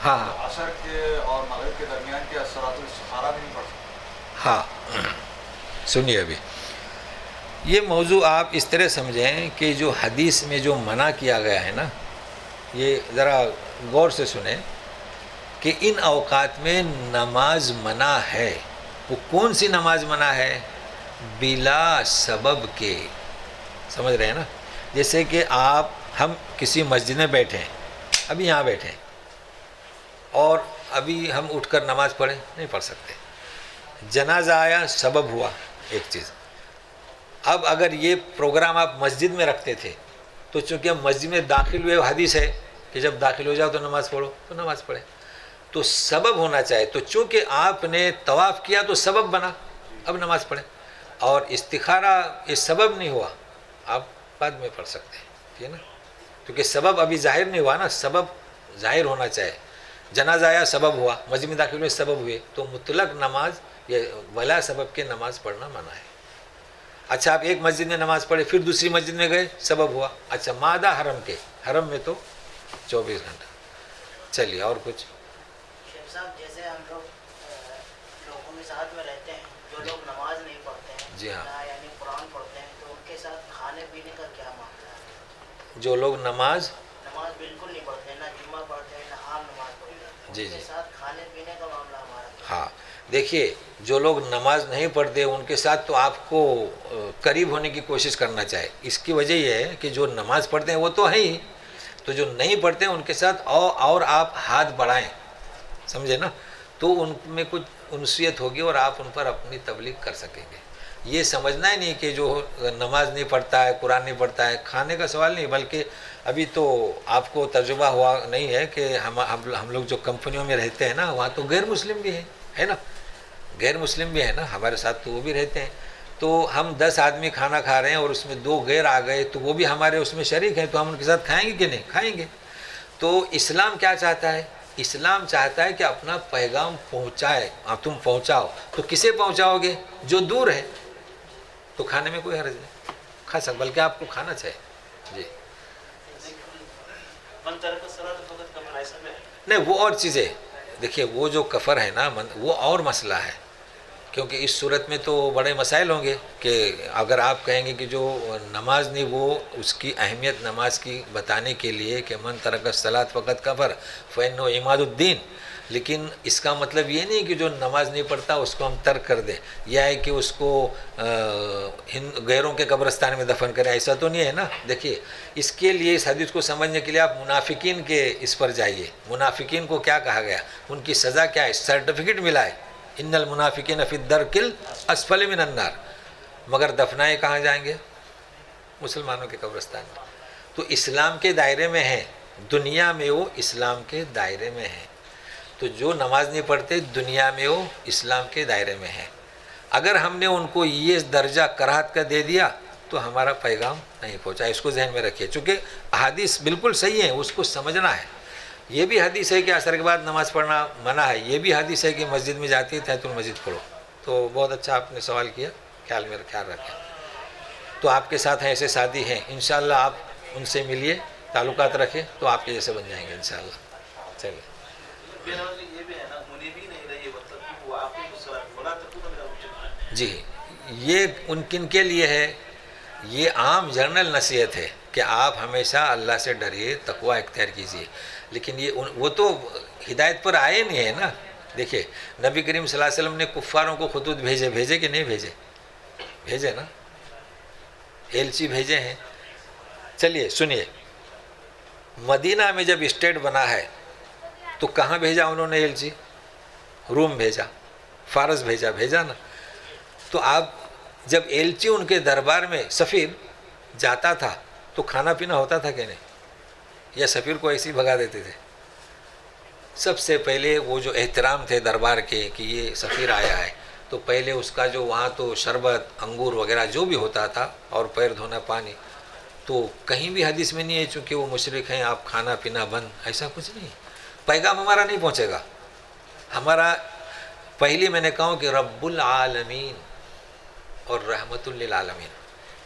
S5: ہاں
S3: عصر کے اور مغرب کے درمیان کے اثرات الاستخارہ بھی نہیں پڑ سکتے.
S5: ہاں سنیے، ابھی یہ موضوع آپ اس طرح سمجھیں کہ جو حدیث میں جو منع کیا گیا ہے نا، یہ ذرا غور سے سنیں کہ ان اوقات میں نماز منع ہے. وہ کون سی نماز منع ہے؟ بلا سبب کے. سمجھ رہے ہیں نا؟ جیسے کہ ہم کسی مسجد میں بیٹھے ہیں، ابھی یہاں بیٹھے ہیں، اور ابھی ہم اٹھ کر نماز پڑھیں نہیں پڑھ سکتے. جنازہ آیا، سبب ہوا ایک چیز. اب اگر یہ پروگرام آپ مسجد میں رکھتے تھے تو چونکہ ہم مسجد میں داخل ہوئے، حدیث ہے کہ جب داخل ہو جاؤ تو نماز پڑھو، تو نماز پڑھیں. تو سبب ہونا چاہیے. تو چونکہ آپ نے طواف کیا تو سبب بنا، اب نماز پڑھیں. اور استخارہ یہ سبب نہیں ہوا، آپ بعد میں پڑھ سکتے ہیں، ٹھیک ہے نا؟ کیونکہ سبب ابھی ظاہر نہیں ہوا نا، سبب ظاہر ہونا چاہیے. جنازہ آیا، سبب ہوا، مسجد میں داخل ہوئے، سبب ہوئے، تو مطلق نماز یہ ولا سبب کے نماز پڑھنا منع ہے. اچھا آپ ایک مسجد میں نماز پڑھے، پھر دوسری مسجد میں گئے، سبب ہوا. اچھا مادہ حرم کے، حرم میں تو 24 گھنٹہ. چلیے اور کچھ؟
S7: شیخ صاحب جیسے ہم لوگوں کے ساتھ میں رہتے ہیں، جو لوگ نماز نہیں پڑھتے ہیں،
S5: جی ہاں،
S7: نہ یعنی قرآن پڑھتے ہیں، تو ان کے ساتھ کھانے پینے کا کیا معاملہ ہے؟
S5: جو لوگ نماز
S7: بالکل نہیں پڑھتے، نہ جمعہ پڑھتے ہیں، نہ عام نماز پڑھتے ہیں،
S5: جی
S7: ان کے ساتھ کھانے پینے کا معاملہ ہمارا کیا ہے؟
S5: ہاں دیکھیے، جو لوگ نماز نہیں پڑھتے ان کے ساتھ تو آپ کو قریب ہونے کی کوشش کرنا چاہیے. اس کی وجہ یہ ہے کہ جو نماز پڑھتے ہیں وہ تو ہے ہی، تو جو نہیں پڑھتے ہیں ان کے ساتھ اور آپ ہاتھ بڑھائیں، سمجھے نا؟ تو ان میں کچھ انسیت ہوگی اور آپ ان پر اپنی تبلیغ کر سکیں گے. یہ سمجھنا ہی نہیں کہ جو نماز نہیں پڑھتا ہے، قرآن نہیں پڑھتا ہے، کھانے کا سوال نہیں، بلکہ ابھی تو آپ کو تجربہ ہوا نہیں ہے کہ ہم لوگ جو کمپنیوں میں رہتے ہیں نا، وہاں تو غیر مسلم بھی ہیں، ہے نا؟ غیر مسلم بھی ہیں نا ہمارے ساتھ، تو وہ بھی رہتے ہیں. تو ہم 10 آدمی کھانا کھا رہے ہیں اور اس میں 2 غیر آ گئے تو وہ بھی ہمارے اس میں شریک ہیں، تو ہم ان کے ساتھ کھائیں گے کہ نہیں؟ کھائیں گے. تو اسلام کیا چاہتا ہے؟ اسلام چاہتا ہے کہ اپنا پیغام پہنچائے، تم پہنچاؤ. تو کسے پہنچاؤ گے؟ جو دور ہے. تو کھانے میں کوئی حرج نہیں، کھا سک، بلکہ آپ کو کھانا چاہیے. جی نہیں، وہ اور چیزیں. دیکھیے وہ جو کفر ہے نا، وہ اور مسئلہ ہے، کیونکہ اس صورت میں تو بڑے مسائل ہوں گے کہ اگر آپ کہیں گے کہ جو نماز نہیں، وہ اس کی اہمیت نماز کی بتانے کے لیے کہ من ترک الصلاۃ فقط کفر فإنہ عماد الدین. لیکن اس کا مطلب یہ نہیں کہ جو نماز نہیں پڑھتا اس کو ہم ترک کر دیں، یا ہے کہ اس کو غیروں کے قبرستان میں دفن کریں، ایسا تو نہیں ہے نا. دیکھیے اس کے لیے، اس حدیث کو سمجھنے کے لیے آپ منافقین کے اس پر جائیے. منافقین کو کیا کہا گیا؟ ان کی سزا کیا ہے؟ سرٹیفکیٹ ملا ہے، ان المنافقین فی الدرک الاسفل من النار. مگر دفنائے کہاں جائیں گے؟ مسلمانوں کے قبرستان میں. تو اسلام کے دائرے میں ہیں، دنیا میں وہ اسلام کے دائرے میں ہیں. تو جو نماز نہیں پڑھتے دنیا میں وہ اسلام کے دائرے میں ہیں. اگر ہم نے ان کو یہ درجہ کراہت کا دے دیا تو ہمارا پیغام نہیں پہنچا. اس کو ذہن میں رکھیے، چونکہ احادیث بالکل صحیح ہیں، اس کو سمجھنا ہے. یہ بھی حدیث ہے کہ عصر کے بعد نماز پڑھنا منع ہے، یہ بھی حدیث ہے کہ مسجد میں جاتی ہے تحیۃ المسجد پڑھو. تو بہت اچھا آپ نے سوال کیا، خیال رکھیں. تو آپ کے ساتھ ایسے ساتھی ہیں، انشاءاللہ آپ ان سے ملیے، تعلقات رکھیں تو آپ کے جیسے بن جائیں گے انشاءاللہ. چلیے جی، یہ ان کن کے لیے ہے؟ یہ عام جنرل نصیحت ہے کہ آپ ہمیشہ اللہ سے ڈریے، تقوی اختیار کیجیے. لیکن وہ تو ہدایت پر آئے نہیں ہے نا. دیکھیے نبی کریم صلی اللہ علیہ وسلم نے کفاروں کو خطوط بھیجے کہ نہیں بھیجے نا، ایلچی بھیجے ہیں. چلیے سنیے، مدینہ میں جب اسٹیٹ بنا ہے تو کہاں بھیجا انہوں نے ایلچی؟ روم بھیجا، فارس بھیجا نا. تو آپ جب ایلچی ان کے دربار میں سفیر جاتا تھا تو کھانا پینا ہوتا تھا کہ نہیں؟ یا سفیر کو ایسے ہی بھگا دیتے تھے؟ سب سے پہلے وہ جو احترام تھے دربار کے کہ یہ سفیر آیا ہے، تو پہلے اس کا جو وہاں تو شربت، انگور وغیرہ جو بھی ہوتا تھا، اور پیر دھونا، پانی. تو کہیں بھی حدیث میں نہیں ہے چونکہ وہ مشرک ہیں آپ کھانا پینا بند، ایسا کچھ نہیں. پیغام ہمارا نہیں پہنچے گا. ہمارا پہلے میں نے کہا کہ رب العالمین اور رحمت للعالمین،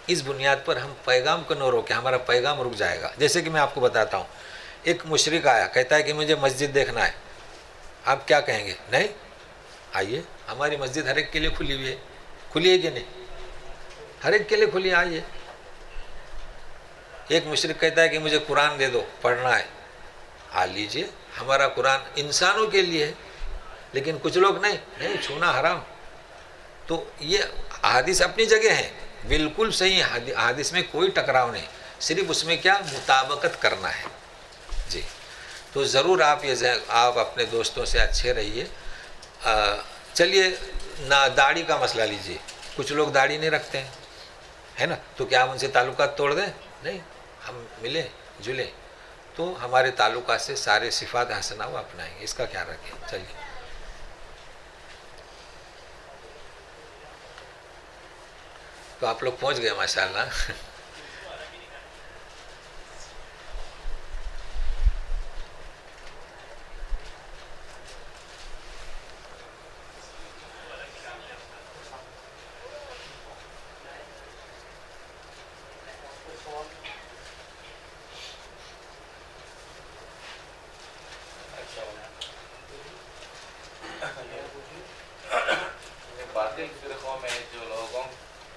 S5: اس بنیاد پر ہم پیغام کو نہ روکیں، ہمارا پیغام رک جائے گا. جیسے کہ میں آپ کو بتاتا ہوں، ایک مشرک آیا کہتا ہے کہ مجھے مسجد دیکھنا ہے. آپ کیا کہیں گے؟ نہیں، آئیے، ہماری مسجد ہر ایک کے لیے کھلی ہوئی ہے. کھلی ہے کہ نہیں؟ ہر ایک کے لیے کھلی ہے، آئیے. ایک مشرک کہتا ہے کہ مجھے قرآن دے دو، پڑھنا ہے. آ لیجئے، ہمارا قرآن انسانوں کے لیے ہے، لیکن کچھ لوگ نہیں چھونا حرام. تو یہ احادیث اپنی جگہ ہیں، بالکل صحیح ہے، احادیث میں کوئی ٹکراؤ نہیں، صرف اس میں کیا مطابقت کرنا ہے. جی تو ضرور آپ آپ اپنے دوستوں سے اچھے رہیے. چلیے نہ داڑھی کا مسئلہ لیجیے، کچھ لوگ داڑھی نہیں رکھتے ہیں، ہے نا، تو کیا ہم ان سے تعلقات توڑ دیں؟ نہیں، ہم ملیں جلیں تو ہمارے تعلقات سے سارے صفات حسنہ وہ اپنائیں گے، اس کا خیال رکھیں. چلیے تو آپ لوگ پہنچ گئے ماشاءاللہ.
S6: باطل فرقوں میں جو لوگوں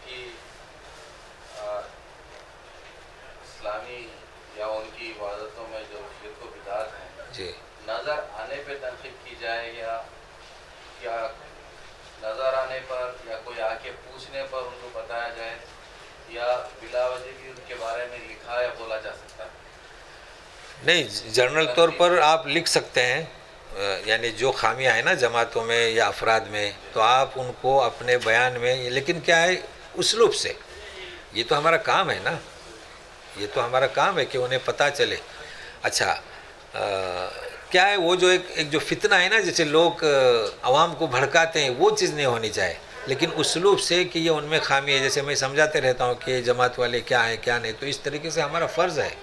S6: کی اسلامی یا ان کی عبادتوں میں جو شرک و بدعت ہیں،
S5: جی
S6: نظر آنے پہ تنقید کی جائے یا نظر آنے پر یا کوئی آ کے پوچھنے پر ان کو بتایا جائے، یا بلا وجہ بھی ان کے بارے میں لکھا یا بولا جا سکتا ہے؟
S5: نہیں، جنرل طور پر آپ لکھ سکتے ہیں، یعنی جو خامیاں ہیں نا جماعتوں میں یا افراد میں، تو آپ ان کو اپنے بیان میں، لیکن کیا ہے اسلوب سے، یہ تو ہمارا کام ہے نا، یہ تو ہمارا کام ہے کہ انہیں پتہ چلے. اچھا کیا ہے وہ جو ایک جو فتنہ ہے نا، جیسے لوگ عوام کو بھڑکاتے ہیں، وہ چیز نہیں ہونی چاہیے، لیکن اسلوب سے کہ یہ ان میں خامی ہے، جیسے میں سمجھاتے رہتا ہوں کہ جماعت والے کیا ہیں کیا نہیں، تو اس طریقے سے ہمارا فرض ہے.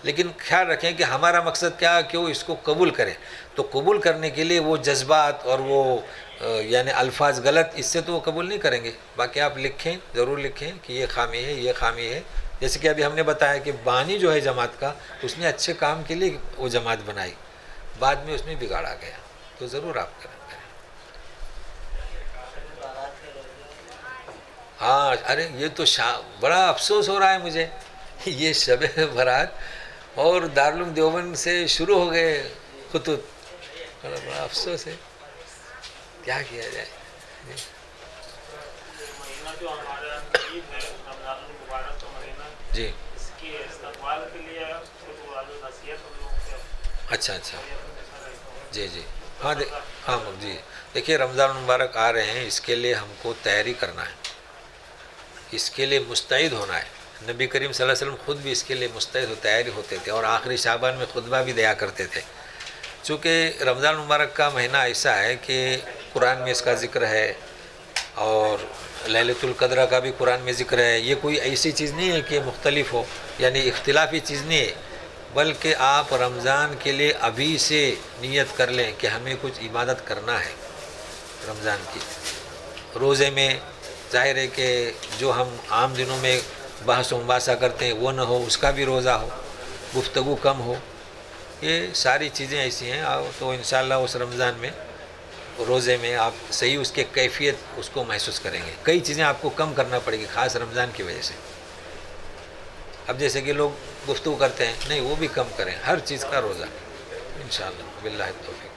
S5: لیکن خیال رکھیں کہ ہمارا مقصد کیا ہے کہ وہ اس کو قبول کریں، تو قبول کرنے کے لیے وہ جذبات اور وہ یعنی الفاظ غلط، اس سے تو وہ قبول نہیں کریں گے. باقی آپ لکھیں، ضرور لکھیں کہ یہ خامی ہے، یہ خامی ہے. جیسے کہ ابھی ہم نے بتایا کہ بانی جو ہے جماعت کا، اس نے اچھے کام کے لیے وہ جماعت بنائی، بعد میں اس میں بگاڑا گیا، تو ضرور آپ کریں. ہاں ارے یہ تو بڑا افسوس ہو رہا ہے مجھے، یہ شب برات اور دارالعلوم دیوبند سے شروع ہو گئے خطوط، بڑا افسوس ہے، کیا کیا جائے.
S8: جو ہمارا عید ہے رمضان المبارک کا مہینہ،
S5: جی
S8: اس کی استقبال کے لیے نصیحت ہم لوگ
S5: اچھا جی ہاں ہاں جی دیکھیے رمضان المبارک آ رہے ہیں، اس کے لیے ہم کو تیاری کرنا ہے، اس کے لیے مستعد ہونا ہے. نبی کریم صلی اللہ علیہ وسلم خود بھی اس کے لیے مستعد تیاری ہوتے تھے، اور آخری شعبان میں خطبہ بھی دیا کرتے تھے. چونکہ رمضان المبارک کا مہینہ ایسا ہے کہ قرآن میں اس کا ذکر ہے، اور لیلۃ القدر کا بھی قرآن میں ذکر ہے. یہ کوئی ایسی چیز نہیں ہے کہ مختلف ہو، یعنی اختلافی چیز نہیں ہے، بلکہ آپ رمضان کے لیے ابھی سے نیت کر لیں کہ ہمیں کچھ عبادت کرنا ہے رمضان کی. روزے میں ظاہر ہے کہ جو ہم عام دنوں میں بحث و مباحثہ کرتے ہیں وہ نہ ہو، اس کا بھی روزہ ہو، گفتگو کم ہو، یہ ساری چیزیں ایسی ہیں. تو انشاءاللہ اس رمضان میں روزے میں آپ صحیح اس کے کیفیت اس کو محسوس کریں گے. کئی چیزیں آپ کو کم کرنا پڑے گی، خاص رمضان کی وجہ سے. اب جیسے کہ لوگ گفتگو کرتے ہیں، نہیں وہ بھی کم کریں، ہر چیز کا روزہ انشاءاللہ. باللہ التوفیق.